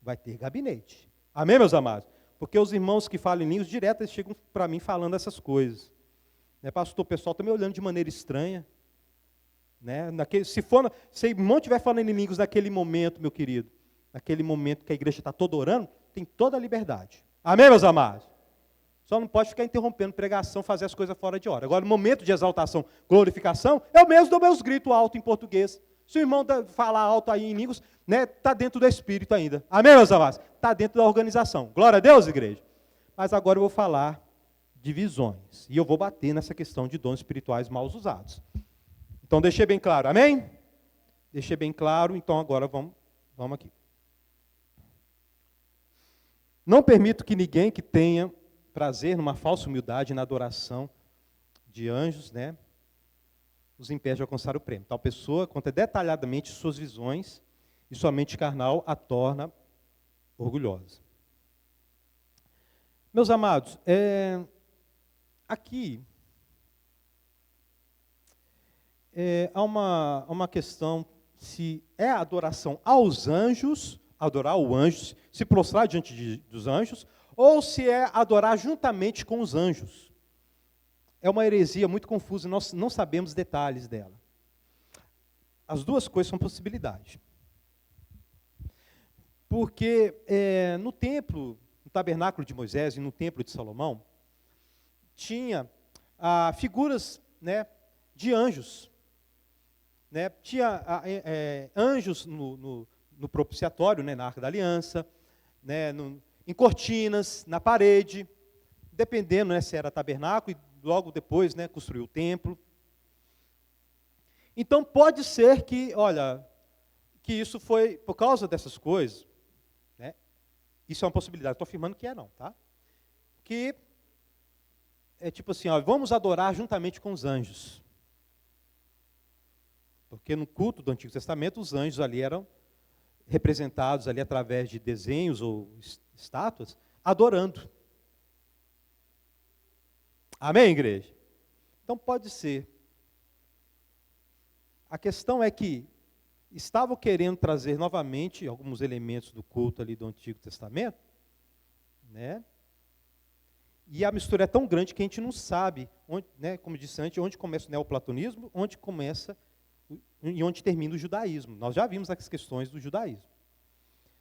Vai ter gabinete. Amém, meus amados? Porque os irmãos que falam em línguas, direto eles chegam para mim falando essas coisas. Né, pastor, o pessoal está me olhando de maneira estranha. Né? Se o irmão estiver falando em línguas naquele momento, meu querido, naquele momento que a igreja está toda orando, tem toda a liberdade. Amém, meus amados? Só não pode ficar interrompendo pregação, fazer as coisas fora de hora. Agora, no momento de exaltação, glorificação, eu mesmo dou meus gritos alto em português. Se o irmão falar alto aí em línguas, né, está dentro do Espírito ainda. Amém, meus amados? Está dentro da organização. Glória a Deus, igreja. Mas agora eu vou falar de visões. E eu vou bater nessa questão de dons espirituais mal usados. Então, deixei bem claro. Amém? Deixei bem claro. Então, agora vamos aqui. Não permito que ninguém que tenha prazer numa falsa humildade na adoração de anjos, né, os impede de alcançar o prêmio. Tal pessoa conta detalhadamente suas visões e sua mente carnal a torna orgulhosa. Meus amados, aqui há uma questão se é a adoração aos anjos, adorar o anjo, se prostrar diante dos anjos, ou se é adorar juntamente com os anjos. É uma heresia muito confusa, nós não sabemos detalhes dela. As duas coisas são possibilidades. Porque no templo, no tabernáculo de Moisés e no templo de Salomão, tinha figuras, né, de anjos. Né? Tinha anjos no propiciatório, né, na Arca da Aliança, né, em cortinas, na parede, dependendo, né, se era tabernáculo, e logo depois, né, construiu o templo. Então pode ser que, olha, que isso foi por causa dessas coisas, né, isso é uma possibilidade, estou afirmando que não, tá? Que é tipo assim, ó, vamos adorar juntamente com os anjos. Porque no culto do Antigo Testamento, os anjos ali eram representados ali através de desenhos ou estátuas, adorando. Amém, igreja? Então pode ser. A questão é que estavam querendo trazer novamente alguns elementos do culto ali do Antigo Testamento, né? E a mistura é tão grande que a gente não sabe, onde, né, como disse antes, onde começa o neoplatonismo, onde começa e onde termina o judaísmo. Nós já vimos as questões do judaísmo.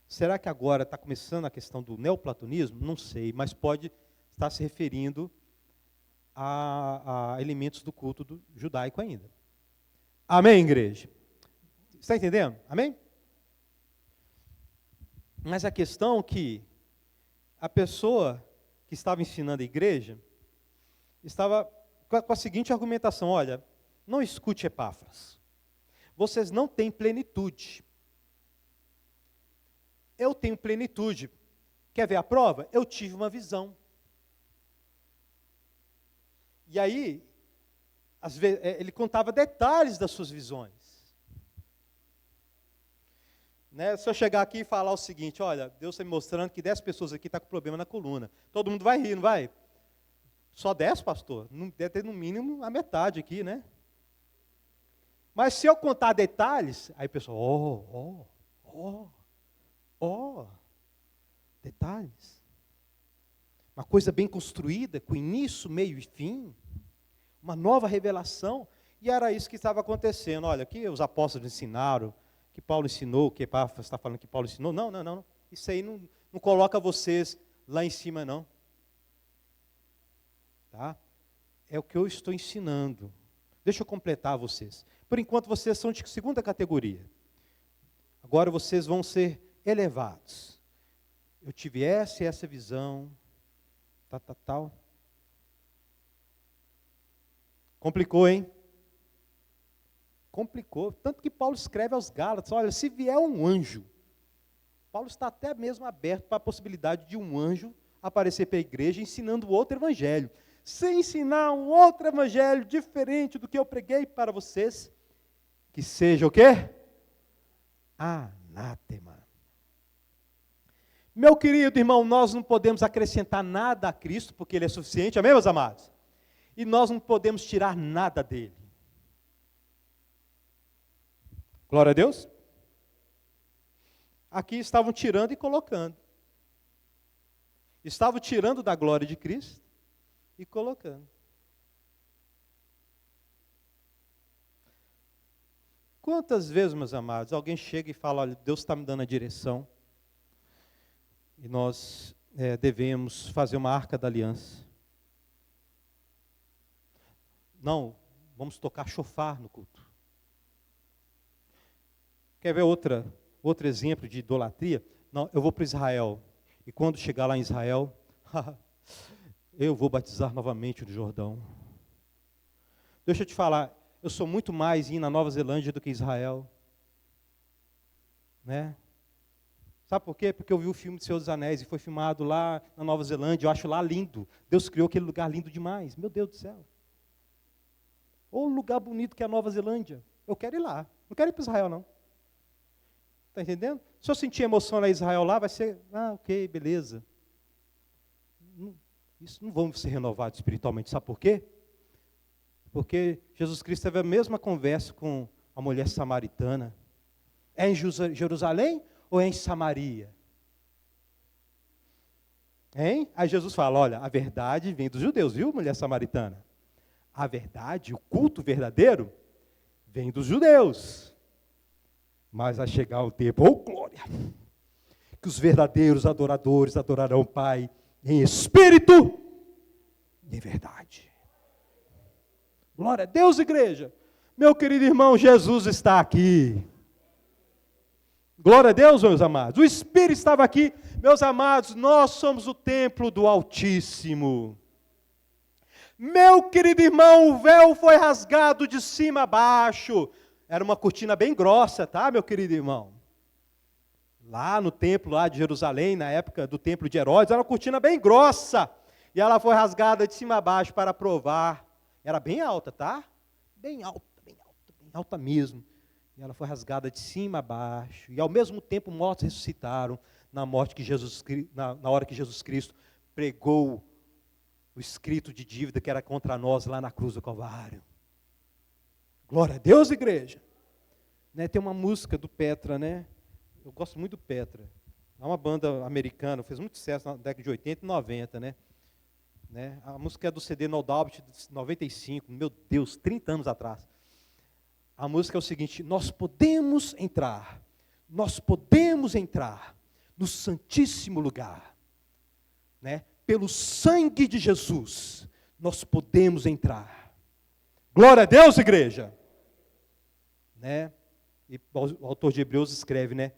Será que agora está começando a questão do neoplatonismo? Não sei, mas pode estar se referindo a elementos do culto judaico ainda. Amém, igreja? Está entendendo? Amém? Mas a questão é que a pessoa que estava ensinando a igreja estava com a seguinte argumentação: olha, não escute Epáfras. Vocês não têm plenitude. Eu tenho plenitude. Quer ver a prova? Eu tive uma visão. E aí, às vezes, ele contava detalhes das suas visões. Né? Se eu chegar aqui e falar o seguinte: olha, Deus está me mostrando que 10 pessoas aqui estão com problema na coluna. Todo mundo vai rir, não vai? Só 10, pastor? Não, deve ter no mínimo a metade aqui, né? Mas se eu contar detalhes, aí o pessoal, detalhes. Uma coisa bem construída, com início, meio e fim. Uma nova revelação. E era isso que estava acontecendo. Olha, aqui os apóstolos ensinaram, que Paulo ensinou, que Epáfras está falando que Paulo ensinou. Não. Isso aí não coloca vocês lá em cima, não. Tá? É o que eu estou ensinando. Deixa eu completar vocês. Por enquanto, vocês são de segunda categoria. Agora vocês vão ser elevados. Eu tive essa visão, tal. Complicou, hein? Complicou. Tanto que Paulo escreve aos Gálatas: olha, se vier um anjo, Paulo está até mesmo aberto para a possibilidade de um anjo aparecer para a igreja ensinando outro evangelho. Se ensinar um outro evangelho diferente do que eu preguei para vocês, que seja o quê? Anátema. Meu querido irmão, nós não podemos acrescentar nada a Cristo, porque Ele é suficiente, amém, meus amados? E nós não podemos tirar nada dele. Glória a Deus. Aqui estavam tirando e colocando. Estavam tirando da glória de Cristo e colocando. Quantas vezes, meus amados, alguém chega e fala: olha, Deus está me dando a direção, e nós devemos fazer uma arca da aliança. Não, vamos tocar chofar no culto. Quer ver outro exemplo de idolatria? Não, eu vou para Israel, e quando chegar lá em Israel, eu vou batizar novamente no Jordão. Deixa eu te falar, eu sou muito mais ir na Nova Zelândia do que Israel. Né? Sabe por quê? Porque eu vi o filme de Senhor dos Anéis e foi filmado lá na Nova Zelândia. Eu acho lá lindo. Deus criou aquele lugar lindo demais. Meu Deus do céu. Ou um lugar bonito que é a Nova Zelândia. Eu quero ir lá. Não quero ir para Israel, não. Está entendendo? Se eu sentir emoção lá em Israel, lá vai ser, ok, beleza. Isso não vamos ser renovados espiritualmente. Sabe por quê? Porque Jesus Cristo teve a mesma conversa com a mulher samaritana. É em Jerusalém ou é em Samaria? Hein? Aí Jesus fala: olha, a verdade vem dos judeus, viu, mulher samaritana? A verdade, o culto verdadeiro, vem dos judeus. Mas vai chegar o tempo, glória, que os verdadeiros adoradores adorarão o Pai em espírito e em verdade. Glória a Deus, igreja. Meu querido irmão, Jesus está aqui. Glória a Deus, meus amados. O Espírito estava aqui. Meus amados, nós somos o templo do Altíssimo. Meu querido irmão, o véu foi rasgado de cima a baixo. Era uma cortina bem grossa, tá, meu querido irmão? Lá no templo lá de Jerusalém, na época do templo de Herodes, era uma cortina bem grossa. E ela foi rasgada de cima a baixo para provar. Era bem alta, tá? Bem alta mesmo. E ela foi rasgada de cima a baixo. E ao mesmo tempo mortos ressuscitaram na hora que Jesus Cristo pregou o escrito de dívida que era contra nós lá na cruz do Calvário. Glória a Deus, igreja. Né, tem uma música do Petra, né? Eu gosto muito do Petra. É uma banda americana, fez muito sucesso na década de 80 e 90, né? A música é do CD No Doubt de 95, meu Deus, 30 anos atrás. A música é o seguinte: nós podemos entrar no Santíssimo Lugar, né? Pelo sangue de Jesus, nós podemos entrar. Glória a Deus, igreja! Né? E o autor de Hebreus escreve, né?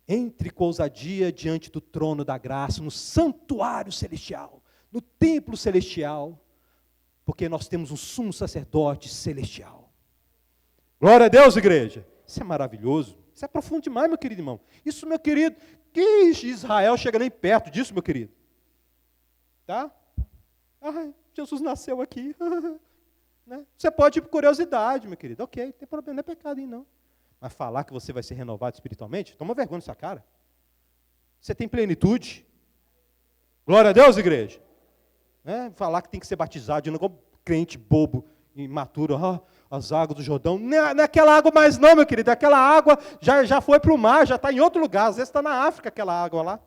Entre com ousadia diante do trono da graça, no santuário celestial, no templo celestial, porque nós temos um sumo sacerdote celestial. Glória a Deus, igreja! Isso é maravilhoso, isso é profundo demais, meu querido irmão. Isso, meu querido, que Israel chega nem perto disso, meu querido. Tá? Ai, Jesus nasceu aqui. Né? Você pode ir por curiosidade, meu querido. Ok, não tem problema, não é pecado, não. Mas falar que você vai ser renovado espiritualmente, toma vergonha nessa cara. Você tem plenitude. Glória a Deus, igreja. Né? Falar que tem que ser batizado de novo, crente bobo, imaturo, as águas do Jordão. Não é aquela água mais não, meu querido. Aquela água já foi para o mar, já está em outro lugar. Às vezes está na África aquela água lá.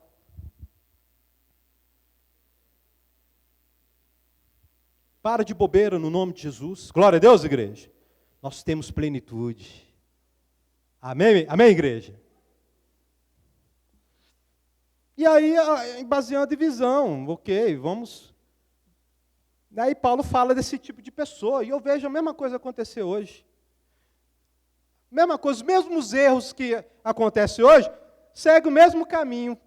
Para de bobeira no nome de Jesus. Glória a Deus, igreja. Nós temos plenitude. Amém, amém, igreja? E aí, baseando a divisão, ok, vamos. Aí Paulo fala desse tipo de pessoa, e eu vejo a mesma coisa acontecer hoje. Mesma coisa, os mesmos erros que acontecem hoje, segue o mesmo caminho.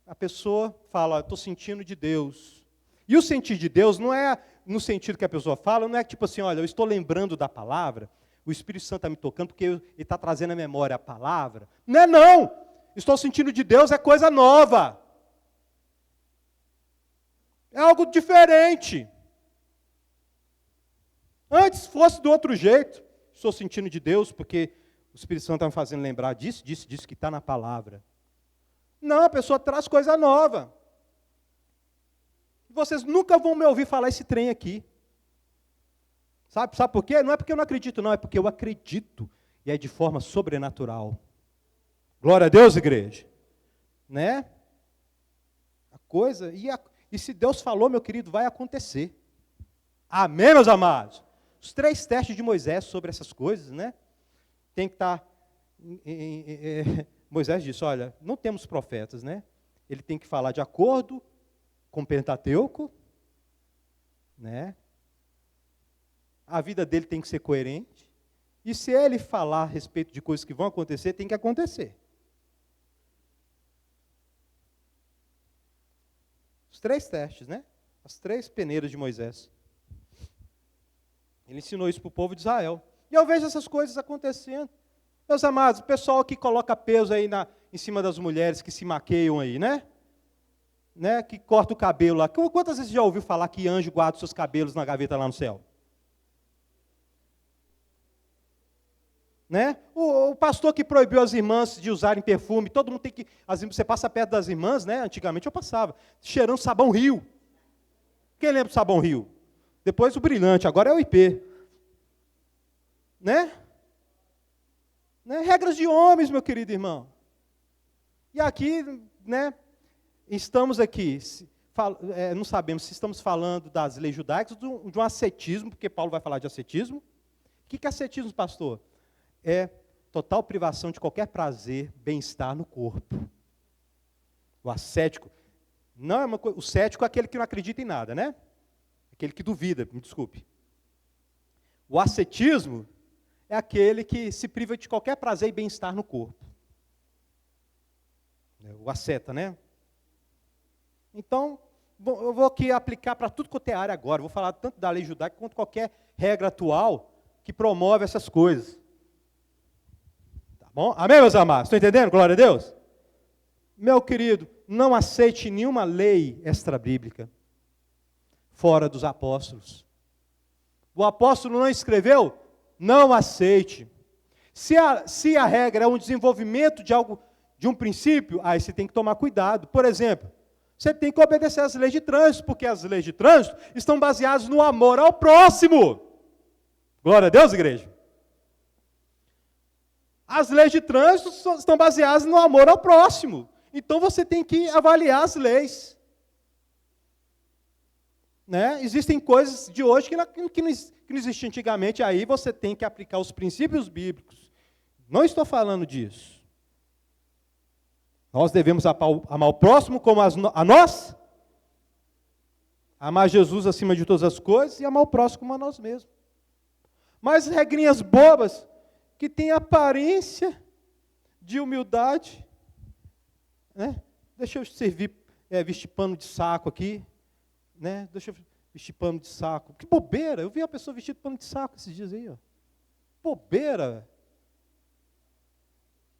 A pessoa fala, estou sentindo de Deus. E o sentir de Deus não é no sentido que a pessoa fala, não é tipo assim, olha, eu estou lembrando da palavra, o Espírito Santo está me tocando porque ele está trazendo à memória a palavra. Não é não! Estou sentindo de Deus é coisa nova. É algo diferente. Antes fosse do outro jeito. Estou sentindo de Deus porque o Espírito Santo está me fazendo lembrar disso que está na palavra. Não, a pessoa traz coisa nova. Vocês nunca vão me ouvir falar esse trem aqui. Sabe por quê? Não é porque eu não acredito, não. É porque eu acredito. E é de forma sobrenatural. Glória a Deus, igreja. Né? A coisa... E se Deus falou, meu querido, vai acontecer. Amém, meus amados? Os 3 testes de Moisés sobre essas coisas, né? Tem que estar... Moisés disse, olha, não temos profetas, né? Ele tem que falar de acordo com o Pentateuco, né? A vida dele tem que ser coerente. E se ele falar a respeito de coisas que vão acontecer, tem que acontecer. Os 3 testes, né? As 3 peneiras de Moisés. Ele ensinou isso para o povo de Israel. E eu vejo essas coisas acontecendo. Meus amados, o pessoal que coloca peso aí em cima das mulheres que se maqueiam aí, né? Que corta o cabelo lá. Quantas vezes já ouviu falar que anjo guarda os seus cabelos na gaveta lá no céu? Né? O pastor que proibiu as irmãs de usarem perfume, todo mundo tem que... Você passa perto das irmãs, né? Antigamente eu passava, cheirando sabão Rio. Quem lembra do sabão Rio? Depois o brilhante, agora é o IP. Né? Regras de homens, meu querido irmão. E aqui, né? Estamos aqui, não sabemos se estamos falando das leis judaicas ou de um ascetismo, porque Paulo vai falar de ascetismo. O que é ascetismo, pastor? É total privação de qualquer prazer, bem-estar no corpo. O ascético, não é uma coisa, o cético é aquele que não acredita em nada, né? Aquele que duvida, me desculpe. O ascetismo é aquele que se priva de qualquer prazer e bem-estar no corpo. O asceta, né? Então, eu vou aqui aplicar para tudo quanto é área agora. Vou falar tanto da lei judaica quanto qualquer regra atual que promove essas coisas. Tá bom? Amém, meus amados? Estão entendendo? Glória a Deus? Meu querido, não aceite nenhuma lei extra-bíblica fora dos apóstolos. O apóstolo não escreveu? Não aceite. Se a regra é um desenvolvimento de algo, de um princípio, aí você tem que tomar cuidado. Por exemplo, você tem que obedecer às leis de trânsito, porque as leis de trânsito estão baseadas no amor ao próximo. Glória a Deus, igreja. As leis de trânsito estão baseadas no amor ao próximo. Então você tem que avaliar as leis. Né? Existem coisas de hoje que não existiam antigamente, aí você tem que aplicar os princípios bíblicos. Não estou falando disso. Nós devemos amar o próximo como a nós, amar Jesus acima de todas as coisas e amar o próximo como a nós mesmos. Mas regrinhas bobas, que têm aparência de humildade, né? Deixa eu vestir pano de saco aqui, né? Deixa eu vestir pano de saco. Que bobeira, eu vi a pessoa vestindo pano de saco esses dias aí, ó. Bobeira.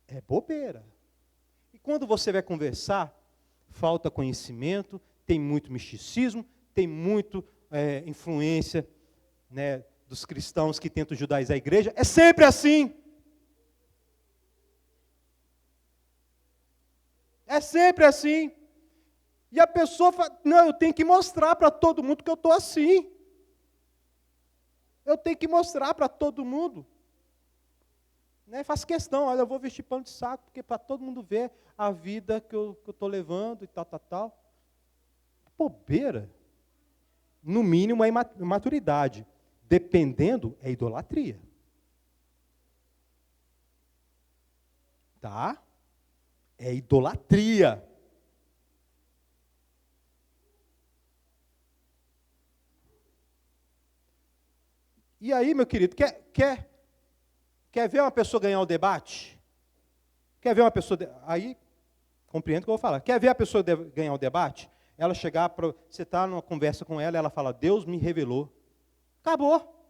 É bobeira. E quando você vai conversar, falta conhecimento, tem muito misticismo, tem muito influência, né, dos cristãos que tentam judaizar a igreja. É sempre assim. É sempre assim. E a pessoa fala, não, eu tenho que mostrar para todo mundo que eu estou assim. Eu tenho que mostrar para todo mundo. Né? Faz questão, olha, eu vou vestir pano de saco, porque para todo mundo ver a vida que eu estou levando e tal. Bobeira. No mínimo é imaturidade. Dependendo, é idolatria. Tá? É idolatria. E aí, meu querido, quer ver uma pessoa ganhar o debate? Quer ver uma pessoa... Aí, compreendo o que eu vou falar. Quer ver a pessoa ganhar o debate? Ela chegar, você está numa conversa com ela, ela fala, Deus me revelou. Acabou.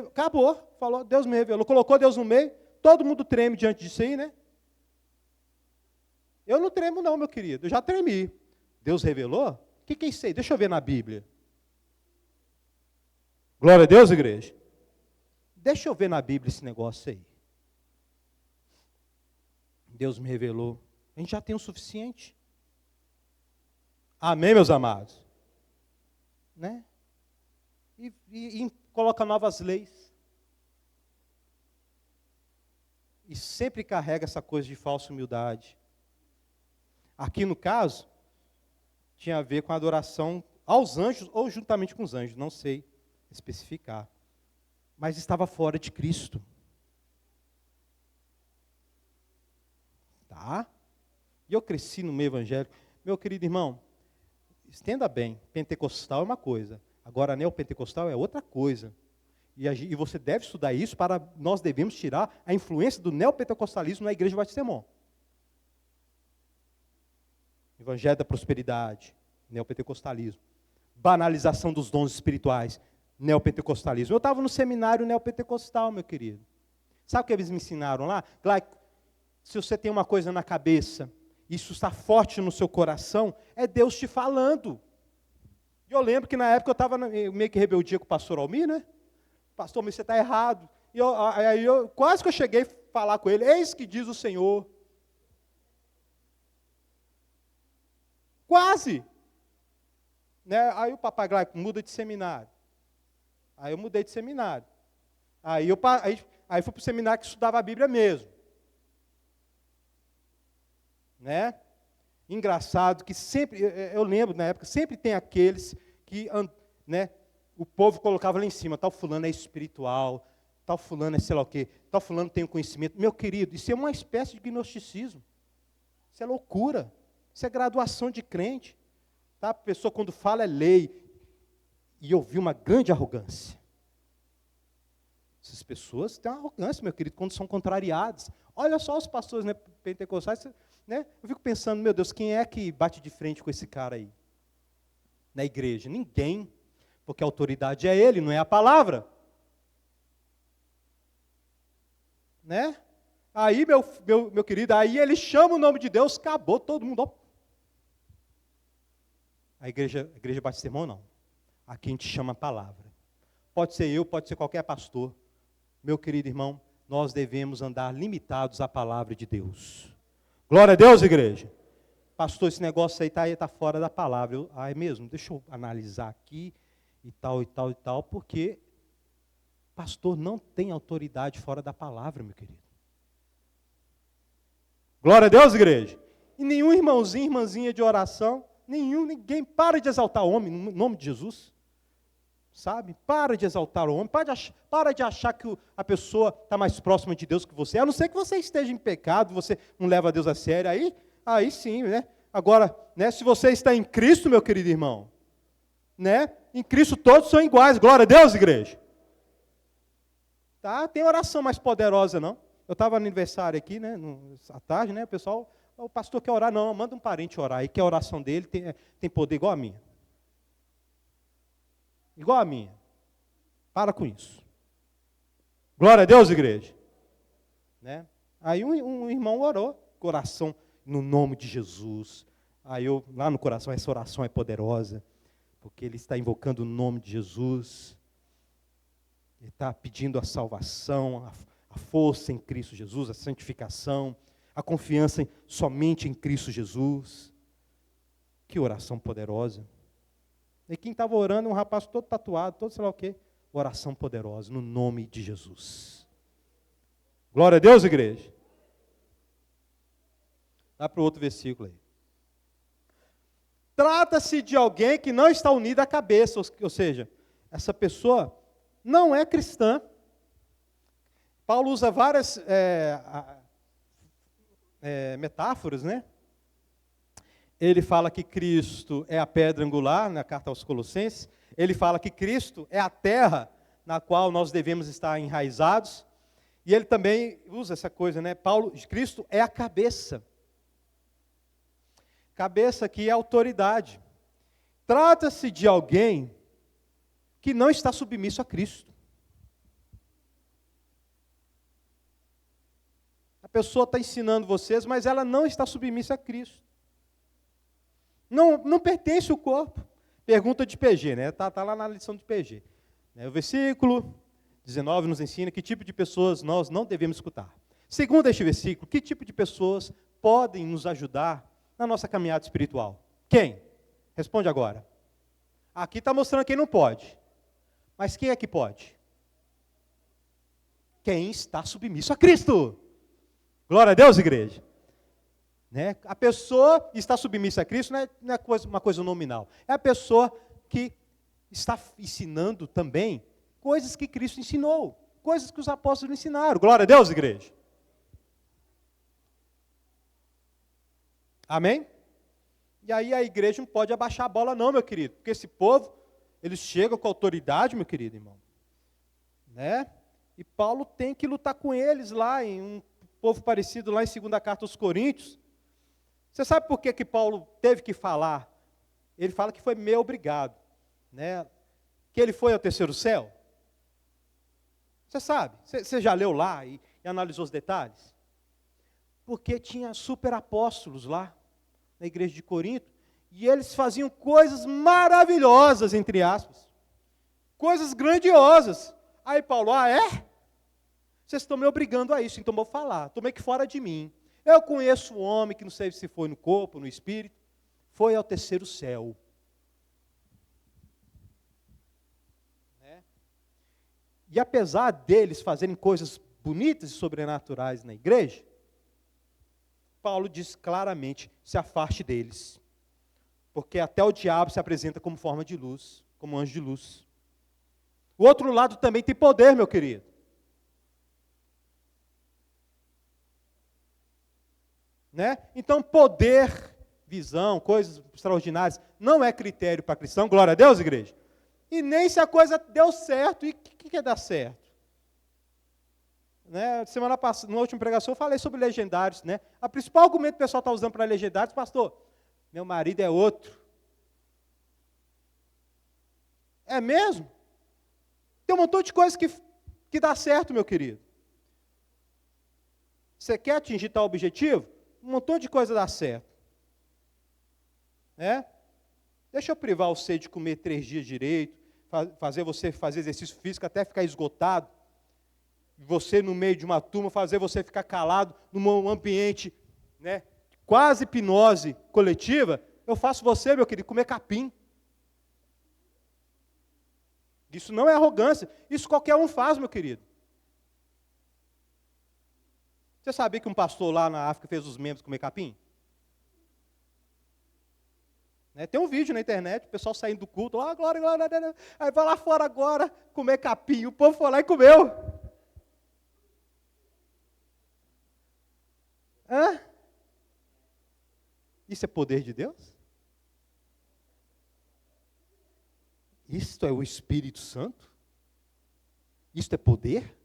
Acabou. Falou, Deus me revelou. Colocou Deus no meio. Todo mundo treme diante disso aí, né? Eu não tremo não, meu querido. Eu já tremi. Deus revelou? O que é isso aí? Deixa eu ver na Bíblia. Glória a Deus, igreja. Deixa eu ver na Bíblia esse negócio aí. Deus me revelou. A gente já tem o suficiente. Amém, meus amados? Né? E coloca novas leis. E sempre carrega essa coisa de falsa humildade. Aqui no caso, tinha a ver com a adoração aos anjos ou juntamente com os anjos, não sei especificar. Mas estava fora de Cristo. Tá? E eu cresci no meio evangélico. Meu querido irmão, entenda bem, pentecostal é uma coisa, agora neopentecostal é outra coisa. E você deve estudar isso nós devemos tirar a influência do neopentecostalismo na igreja Batista Irmão. Evangelho da prosperidade, neopentecostalismo. Banalização dos dons espirituais, neopentecostalismo. Eu estava no seminário neopentecostal, meu querido. Sabe o que eles me ensinaram lá? Se você tem uma coisa na cabeça, isso está forte no seu coração, é Deus te falando. E eu lembro que na época eu estava meio que rebeldia com o pastor Almir, né? Pastor, mas você está errado. E aí eu quase que eu cheguei a falar com ele, eis que diz o Senhor. Quase. Né? Aí o papai Glauco muda de seminário. Aí eu mudei de seminário. Aí fui para o seminário que estudava a Bíblia mesmo. Né? Engraçado que sempre, eu lembro na época, sempre tem aqueles que, né, o povo colocava lá em cima, tal fulano é espiritual, tal fulano é sei lá o quê, tal fulano tem um conhecimento. Meu querido, isso é uma espécie de gnosticismo. Isso é loucura. Isso é graduação de crente. Tá? A pessoa quando fala é lei. E eu vi uma grande arrogância. Essas pessoas têm uma arrogância, meu querido, quando são contrariadas. Olha só os pastores, né, pentecostais, né? Eu fico pensando, meu Deus, quem é que bate de frente com esse cara aí? Na igreja? Ninguém. Porque a autoridade é ele, não é a palavra. Né? Aí, meu querido, aí ele chama o nome de Deus, acabou todo mundo. Ó. A igreja Batista Irmão, não. Aqui a gente chama a palavra. Pode ser eu, pode ser qualquer pastor. Meu querido irmão, nós devemos andar limitados à palavra de Deus. Glória a Deus, igreja. Pastor, esse negócio aí está fora da palavra. É mesmo? Deixa eu analisar aqui e tal, porque pastor não tem autoridade fora da palavra, meu querido. Glória a Deus, igreja. E nenhum irmãozinho, irmãzinha de oração, Ninguém para de exaltar o homem no nome de Jesus. Sabe? Para de exaltar o homem, para de achar que a pessoa está mais próxima de Deus que você, a não ser que você esteja em pecado, você não leva Deus a sério, aí sim, né? Agora, né, se você está em Cristo, meu querido irmão, né? Em Cristo todos são iguais, glória a Deus, igreja. Tá? Tem oração mais poderosa, não? Eu estava no aniversário aqui, né, à tarde, né, o pastor quer orar, não, manda um parente orar, e que a oração dele tem poder igual a minha. Igual a minha. Para com isso. Glória a Deus, igreja. Né? Aí um irmão orou, coração no nome de Jesus. Aí lá no coração, essa oração é poderosa, porque ele está invocando o nome de Jesus. Ele está pedindo a salvação, a força em Cristo Jesus, a santificação, a confiança somente em Cristo Jesus. Que oração poderosa. E quem estava orando, um rapaz todo tatuado, todo sei lá o quê. Oração poderosa, no nome de Jesus. Glória a Deus, igreja. Dá para o outro versículo aí. Trata-se de alguém que não está unido à cabeça, ou seja, essa pessoa não é cristã. Paulo usa várias metáforas, né? Ele fala que Cristo é a pedra angular, na carta aos Colossenses. Ele fala que Cristo é a terra na qual nós devemos estar enraizados. E ele também usa essa coisa, né? Cristo é a cabeça. Cabeça aqui é autoridade. Trata-se de alguém que não está submisso a Cristo. A pessoa está ensinando vocês, mas ela não está submissa a Cristo. Não pertence o corpo. Pergunta de PG, né? Tá lá na lição de PG. O versículo 19 nos ensina que tipo de pessoas nós não devemos escutar. Segundo este versículo, que tipo de pessoas podem nos ajudar na nossa caminhada espiritual? Quem? Responde agora. Aqui está mostrando quem não pode. Mas quem é que pode? Quem está submisso a Cristo. Glória a Deus, igreja. Né? A pessoa está submissa a Cristo não é uma coisa nominal. É a pessoa que está ensinando também coisas que Cristo ensinou. Coisas que os apóstolos ensinaram. Glória a Deus, igreja. Amém? E aí a igreja não pode abaixar a bola não, meu querido. Porque esse povo, eles chegam com autoridade, meu querido irmão. Né? E Paulo tem que lutar com eles lá, em um povo parecido lá em 2ª carta aos Coríntios. Você sabe por que Paulo teve que falar? Ele fala que foi meio obrigado. Né? Que ele foi ao terceiro céu. Você sabe? Você já leu lá e analisou os detalhes? Porque tinha super apóstolos lá, na igreja de Corinto, e eles faziam coisas maravilhosas, entre aspas. Coisas grandiosas. Aí Paulo, vocês estão me obrigando a isso, então vou falar. Tomei que fora de mim. Eu conheço um homem que não sei se foi no corpo, no espírito, foi ao terceiro céu. E apesar deles fazerem coisas bonitas e sobrenaturais na igreja, Paulo diz claramente, se afaste deles. Porque até o diabo se apresenta como forma de luz, como anjo de luz. O outro lado também tem poder, meu querido. Né? Então, poder, visão, coisas extraordinárias, não é critério para cristão, glória a Deus, igreja. E nem se a coisa deu certo, e o que é dar certo? Né? Semana passada, na última pregação, eu falei sobre legendários. Né? A principal argumento que o pessoal está usando para legendários, pastor, meu marido é outro. É mesmo? Tem um montão de coisas que dá certo, meu querido. Você quer atingir tal objetivo? Um montão de coisa dá certo. Né? Deixa eu privar você de comer 3 dias direito, fazer você fazer exercício físico até ficar esgotado. Você no meio de uma turma, fazer você ficar calado num ambiente, né, quase hipnose coletiva. Eu faço você, meu querido, comer capim. Isso não é arrogância. Isso qualquer um faz, meu querido. Você sabia que um pastor lá na África fez os membros comer capim? Né? Tem um vídeo na internet, o pessoal saindo do culto, glória, glória, glória, aí vai lá fora agora comer capim. O povo foi lá e comeu. Hã? Isso é poder de Deus? Isto é o Espírito Santo? Isto é poder?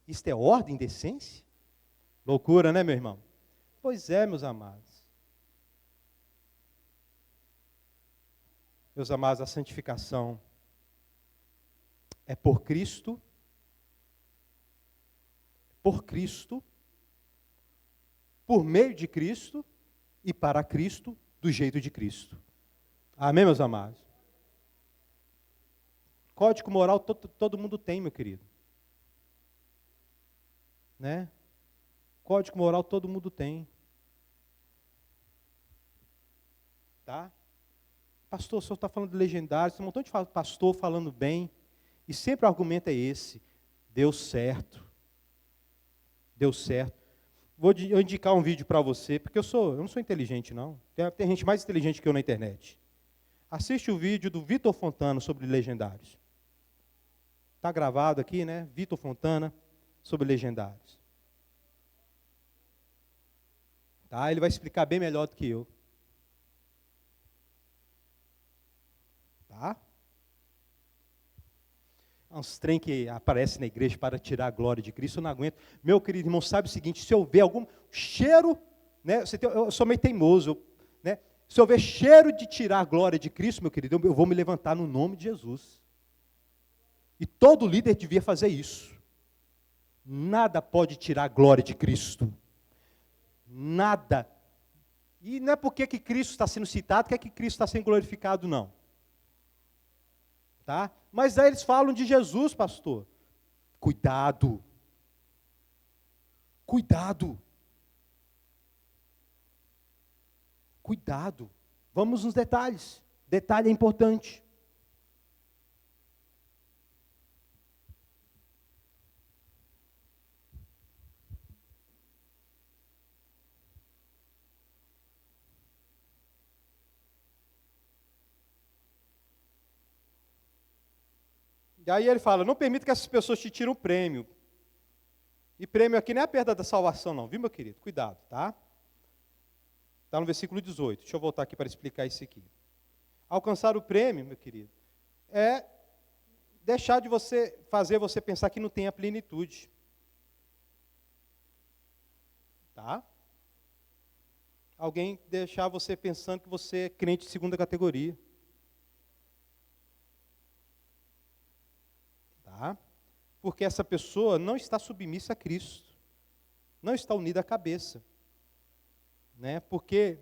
Isto é ordem, decência? Loucura, né, meu irmão? Pois é, meus amados. Meus amados, a santificação é por Cristo, por meio de Cristo e para Cristo, do jeito de Cristo. Amém, meus amados? Código moral todo mundo tem, meu querido. Né? Código moral todo mundo tem. Tá? Pastor, o senhor está falando de legendários, tem um montão de pastor falando bem, e sempre o argumento é esse: deu certo. Deu certo. Vou indicar um vídeo para você, porque eu não sou inteligente, não. Tem gente mais inteligente que eu na internet. Assiste o vídeo do Vitor Fontana sobre legendários. Está gravado aqui, né? Vitor Fontana sobre legendários. Tá? Ele vai explicar bem melhor do que eu. Tá? Uns trem que aparece na igreja para tirar a glória de Cristo, eu não aguento. Meu querido irmão, sabe o seguinte: se eu ver algum cheiro, né, eu sou meio teimoso, né, se eu ver cheiro de tirar a glória de Cristo, meu querido, eu vou me levantar no nome de Jesus. E todo líder devia fazer isso. Nada pode tirar a glória de Cristo. Nada. E não é porque que Cristo está sendo citado, que é que Cristo está sendo glorificado, não. Tá? Mas aí eles falam de Jesus, pastor. Cuidado. Cuidado. Cuidado. Vamos nos detalhes. Detalhe é importante. E aí ele fala: não permita que essas pessoas te tirem o prêmio. E prêmio aqui não é a perda da salvação, não, viu, meu querido? Cuidado, tá? Está no versículo 18. Deixa eu voltar aqui para explicar isso aqui. Alcançar o prêmio, meu querido, é deixar de fazer você pensar que não tem a plenitude. Tá? Alguém deixar você pensando que você é crente de segunda categoria. Tá? Porque essa pessoa não está submissa a Cristo. Não está unida à cabeça. Né? Porque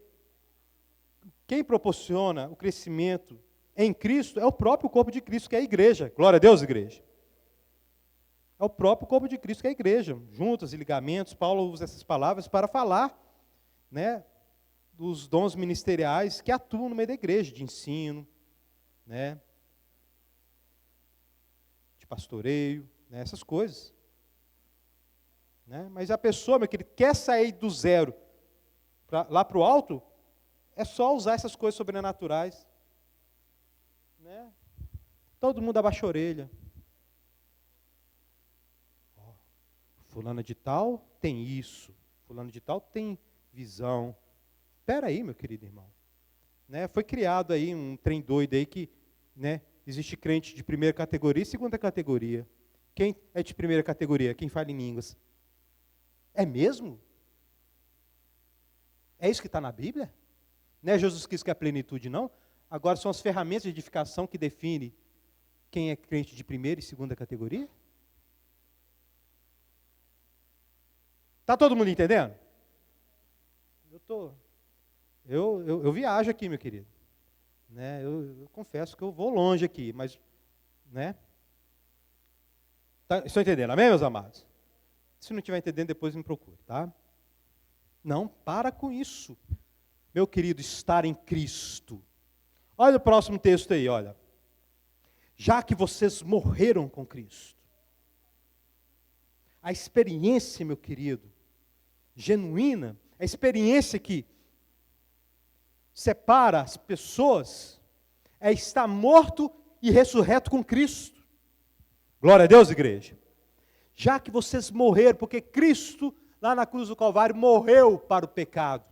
quem proporciona o crescimento em Cristo é o próprio corpo de Cristo, que é a igreja. Glória a Deus, igreja. É o próprio corpo de Cristo, que é a igreja. Juntas e ligamentos, Paulo usa essas palavras para falar, né, dos dons ministeriais que atuam no meio da igreja, de ensino, né, de pastoreio, né, essas coisas. Né? Mas a pessoa, meu querido, quer sair do zero lá para o alto, é só usar essas coisas sobrenaturais. Né? Todo mundo abaixa a orelha. Fulano de tal tem isso. Fulano de tal tem visão. Espera aí, meu querido irmão. Né? Foi criado aí um trem doido aí que, né, existe crente de primeira categoria e segunda categoria. Quem é de primeira categoria? Quem fala em línguas. É mesmo? É isso que está na Bíblia? Não é Jesus Cristo que é a plenitude, não? Agora são as ferramentas de edificação que definem quem é crente de primeira e segunda categoria? Está todo mundo entendendo? Eu viajo aqui, meu querido. Né? Eu confesso que eu vou longe aqui, mas, né? Estão entendendo? Amém, meus amados? Se não estiver entendendo, depois me procure, tá? Não, para com isso. Meu querido, estar em Cristo. Olha o próximo texto aí, olha. Já que vocês morreram com Cristo. A experiência, meu querido, genuína, a experiência que separa as pessoas é estar morto e ressurreto com Cristo. Glória a Deus, igreja. Já que vocês morreram, porque Cristo, lá na cruz do Calvário, morreu para o pecado.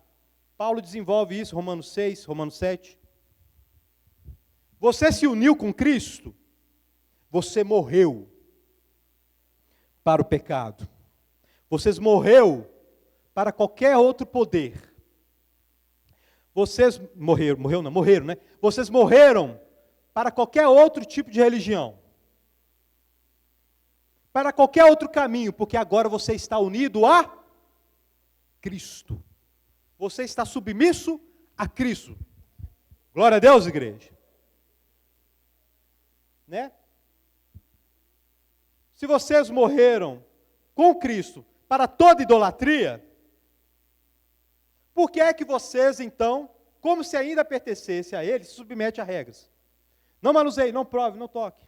Paulo desenvolve isso, Romanos 6, Romanos 7. Você se uniu com Cristo, você morreu para o pecado. Vocês morreu para qualquer outro poder. Vocês morreram, né? Vocês morreram para qualquer outro tipo de religião. Para qualquer outro caminho, porque agora você está unido a Cristo. Você está submisso a Cristo. Glória a Deus, igreja. Né? Se vocês morreram com Cristo para toda idolatria, por que é que vocês, então, como se ainda pertencesse a Ele, se submete a regras? Não manuseie, não prove, não toque.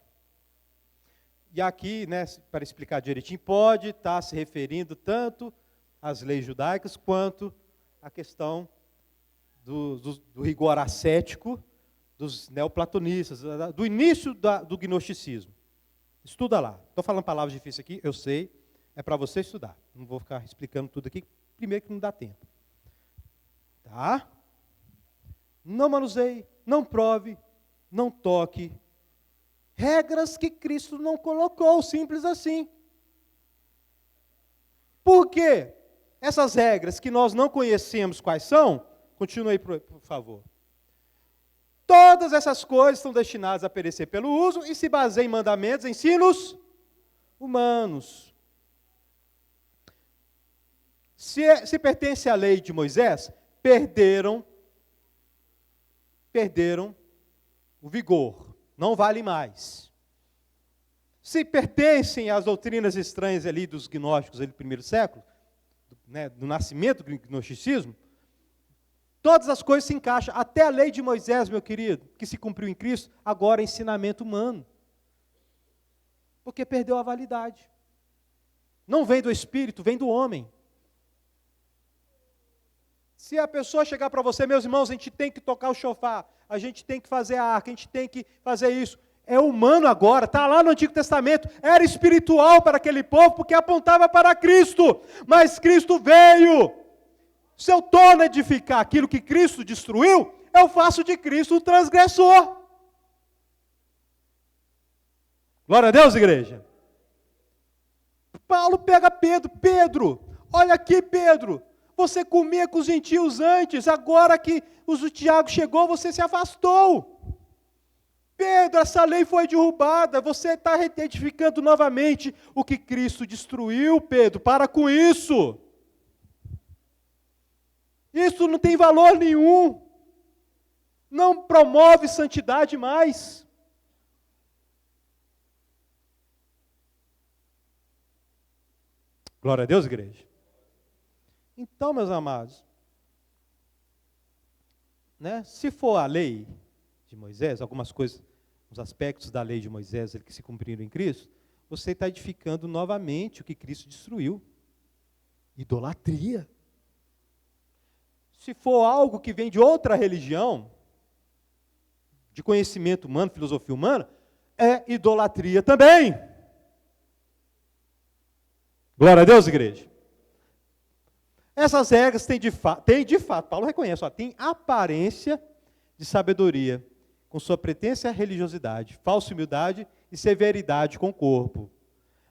E aqui, né, para explicar direitinho, pode estar se referindo tanto às leis judaicas quanto à questão do rigor ascético dos neoplatonistas, do início do gnosticismo. Estuda lá. Estou falando palavras difíceis aqui, eu sei, é para você estudar. Não vou ficar explicando tudo aqui, primeiro que não dá tempo. Tá? Não manuseie, não prove, não toque. Regras que Cristo não colocou, simples assim. Por quê? Essas regras que nós não conhecemos quais são, continue aí, por favor. Todas essas coisas estão destinadas a perecer pelo uso e se baseiam em mandamentos, ensinos humanos. Se pertence à lei de Moisés, perderam o vigor. Não vale mais. Se pertencem às doutrinas estranhas ali dos gnósticos ali do primeiro século, né, do nascimento do gnosticismo, todas as coisas se encaixam. Até a lei de Moisés, meu querido, que se cumpriu em Cristo, agora é ensinamento humano. Porque perdeu a validade. Não vem do Espírito, vem do homem. Se a pessoa chegar para você, meus irmãos, a gente tem que tocar o shofar, a gente tem que fazer a arca, a gente tem que fazer isso. É humano agora, está lá no Antigo Testamento, era espiritual para aquele povo, porque apontava para Cristo. Mas Cristo veio. Se eu torno a edificar aquilo que Cristo destruiu, eu faço de Cristo um transgressor. Glória a Deus, igreja. Paulo pega Pedro, olha aqui, Pedro. Você comia com os gentios antes, agora que o Tiago chegou, você se afastou. Pedro, essa lei foi derrubada, você está edificando novamente o que Cristo destruiu, Pedro, para com isso. Isso não tem valor nenhum, não promove santidade mais. Glória a Deus, igreja. Então, meus amados, né, se for a lei de Moisés, algumas coisas, os aspectos da lei de Moisés que se cumpriram em Cristo, você está edificando novamente o que Cristo destruiu. Idolatria. Se for algo que vem de outra religião, de conhecimento humano, filosofia humana, é idolatria também. Glória a Deus, igreja. Essas regras têm de fato, Paulo reconhece, tem aparência de sabedoria, com sua pretensa religiosidade, falsa humildade e severidade com o corpo.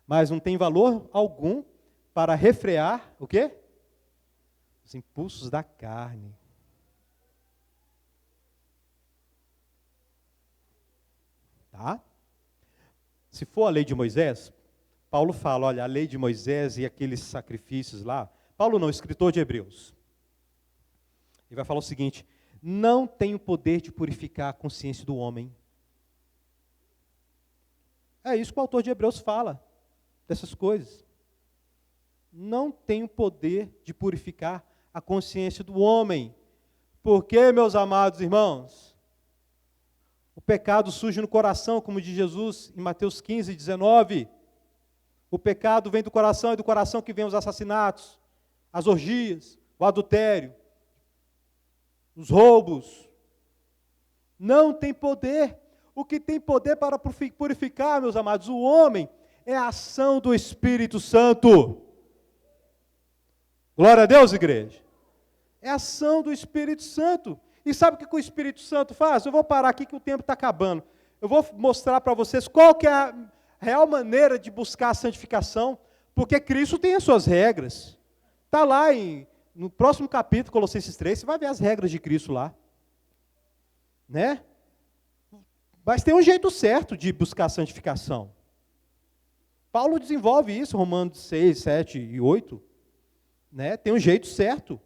Mas não tem valor algum para refrear o quê? Os impulsos da carne. Tá? Se for a lei de Moisés, Paulo fala, olha, a lei de Moisés e aqueles sacrifícios lá, Paulo não, escritor de Hebreus. Ele vai falar o seguinte, não tem o poder de purificar a consciência do homem. É isso que o autor de Hebreus fala, dessas coisas. Não tem o poder de purificar a consciência do homem. Porque, meus amados irmãos, o pecado surge no coração, como diz Jesus em Mateus 15, 19. O pecado vem do coração, é do coração que vem os assassinatos, as orgias, o adultério. os roubos. Não tem poder. O que tem poder para purificar, meus amados, o homem, é a ação do Espírito Santo. Glória a Deus, igreja. É a ação do Espírito Santo. E sabe o que o Espírito Santo faz? Eu vou parar aqui que o tempo está acabando. Eu vou mostrar para vocês qual que é a real maneira de buscar a santificação, porque Cristo tem as suas regras. Está lá no próximo capítulo, Colossenses 3, você vai ver as regras de Cristo lá. Né? Mas tem um jeito certo de buscar a santificação. Paulo desenvolve isso, Romanos 6, 7 e 8. Né? Tem um jeito certo.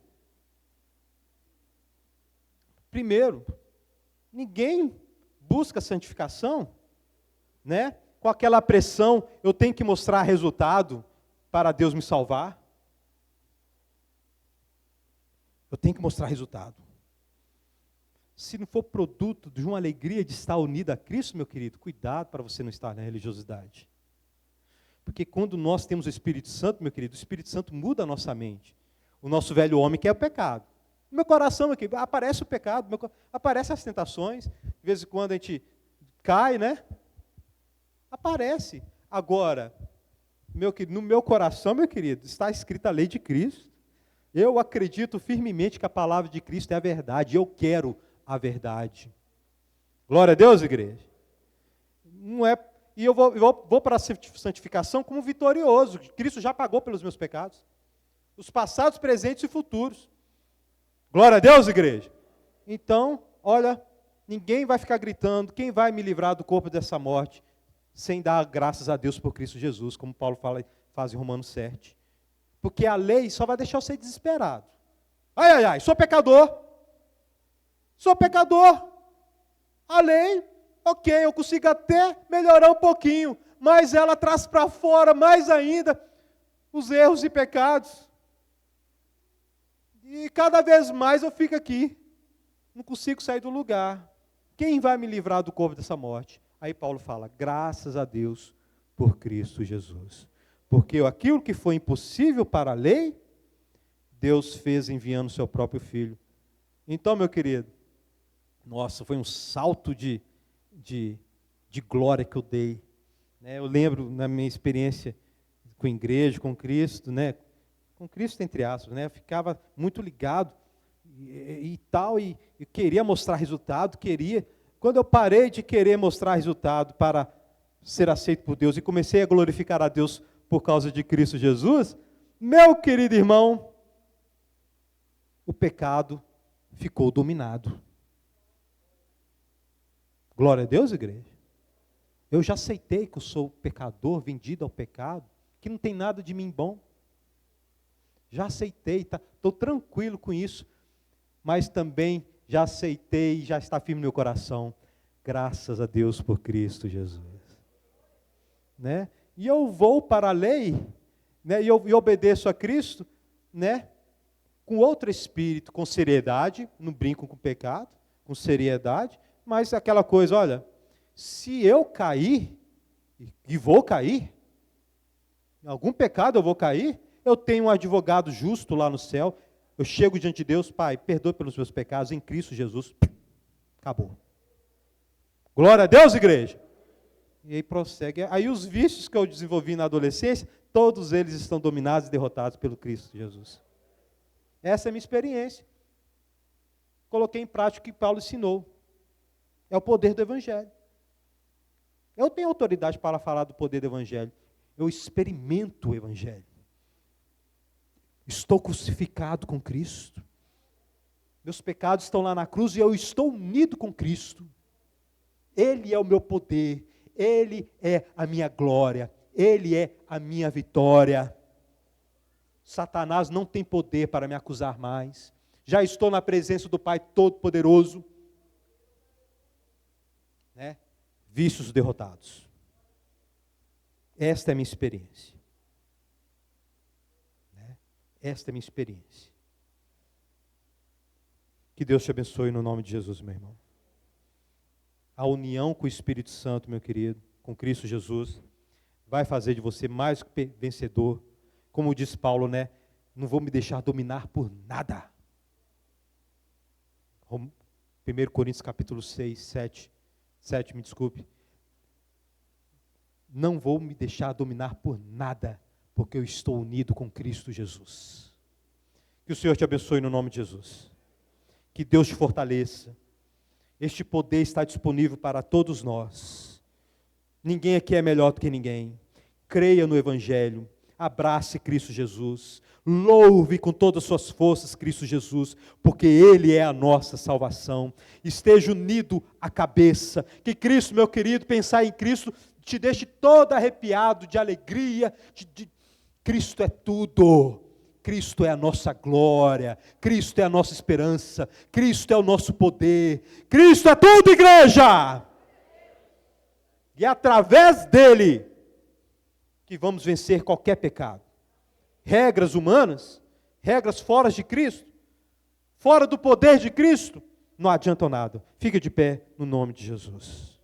Primeiro, ninguém busca santificação, né? Com aquela pressão, eu tenho que mostrar resultado para Deus me salvar. Eu tenho que mostrar resultado. Se não for produto de uma alegria de estar unido a Cristo, meu querido, cuidado para você não estar na religiosidade. Porque quando nós temos o Espírito Santo, meu querido, o Espírito Santo muda a nossa mente. O nosso velho homem quer o pecado. No meu coração aqui, aparece o pecado, aparecem as tentações, de vez em quando a gente cai, né? Aparece. Agora, no meu coração, meu querido, está escrita a lei de Cristo. Eu acredito firmemente que a palavra de Cristo é a verdade, eu quero a verdade. Glória a Deus, igreja. Não é, e eu vou para a santificação como vitorioso. Cristo já pagou pelos meus pecados. Os passados, presentes e futuros. Glória a Deus, igreja. Então, olha, ninguém vai ficar gritando, quem vai me livrar do corpo dessa morte, sem dar graças a Deus por Cristo Jesus, como Paulo faz em Romanos 7. Porque a lei só vai deixar você desesperado. Ai, sou pecador. Sou pecador. A lei, ok, eu consigo até melhorar um pouquinho, mas ela traz para fora mais ainda os erros e pecados. E cada vez mais eu fico aqui, não consigo sair do lugar. Quem vai me livrar do corpo dessa morte? Aí Paulo fala, graças a Deus por Cristo Jesus. Porque aquilo que foi impossível para a lei, Deus fez enviando o seu próprio Filho. Então, meu querido, nossa, foi um salto de glória que eu dei. Eu lembro na minha experiência com a igreja, com Cristo, né? Com Cristo entre aspas, né? Eu ficava muito ligado e tal, e queria mostrar resultado, Quando eu parei de querer mostrar resultado para ser aceito por Deus e comecei a glorificar a Deus por causa de Cristo Jesus, meu querido irmão, o pecado ficou dominado. Glória a Deus, igreja. Eu já aceitei que eu sou pecador, vendido ao pecado, que não tem nada de mim bom. Já aceitei, estou tranquilo com isso, mas também já aceitei, já está firme no meu coração, graças a Deus por Cristo Jesus. Né? E eu vou para a lei, né? e obedeço a Cristo, né? Com outro espírito, com seriedade, não brinco com o pecado, com seriedade, mas aquela coisa, olha, se eu cair, e vou cair, em algum pecado eu vou cair, eu tenho um advogado justo lá no céu, eu chego diante de Deus, Pai, perdoe pelos meus pecados, em Cristo Jesus, acabou. Glória a Deus, igreja. E aí prossegue, aí os vícios que eu desenvolvi na adolescência, todos eles estão dominados e derrotados pelo Cristo Jesus. Essa é a minha experiência. Coloquei em prática o que Paulo ensinou. É o poder do Evangelho. Eu tenho autoridade para falar do poder do Evangelho. Eu experimento o Evangelho. Estou crucificado com Cristo. Meus pecados estão lá na cruz e eu estou unido com Cristo. Ele é o meu poder. Ele é a minha glória. Ele é a minha vitória. Satanás não tem poder para me acusar mais. Já estou na presença do Pai Todo-Poderoso. Né? Vícios derrotados. Esta é a minha experiência. Esta é a minha experiência. Que Deus te abençoe no nome de Jesus, meu irmão. A união com o Espírito Santo, meu querido, com Cristo Jesus, vai fazer de você mais que vencedor. Como diz Paulo, né? Não vou me deixar dominar por nada. 1 Coríntios capítulo 6, 7, me desculpe. Não vou me deixar dominar por nada, porque eu estou unido com Cristo Jesus. Que o Senhor te abençoe no nome de Jesus. Que Deus te fortaleça. Este poder está disponível para todos nós. Ninguém aqui é melhor do que ninguém. Creia no Evangelho. Abrace Cristo Jesus. Louve com todas as suas forças Cristo Jesus, porque Ele é a nossa salvação. Esteja unido à cabeça. Que Cristo, meu querido, pensar em Cristo te deixe todo arrepiado de alegria. Cristo é tudo. Cristo é a nossa glória. Cristo é a nossa esperança. Cristo é o nosso poder. Cristo é tudo, igreja! E é através dele que vamos vencer qualquer pecado. Regras humanas, regras fora de Cristo, fora do poder de Cristo, não adiantam nada. Fica de pé no nome de Jesus.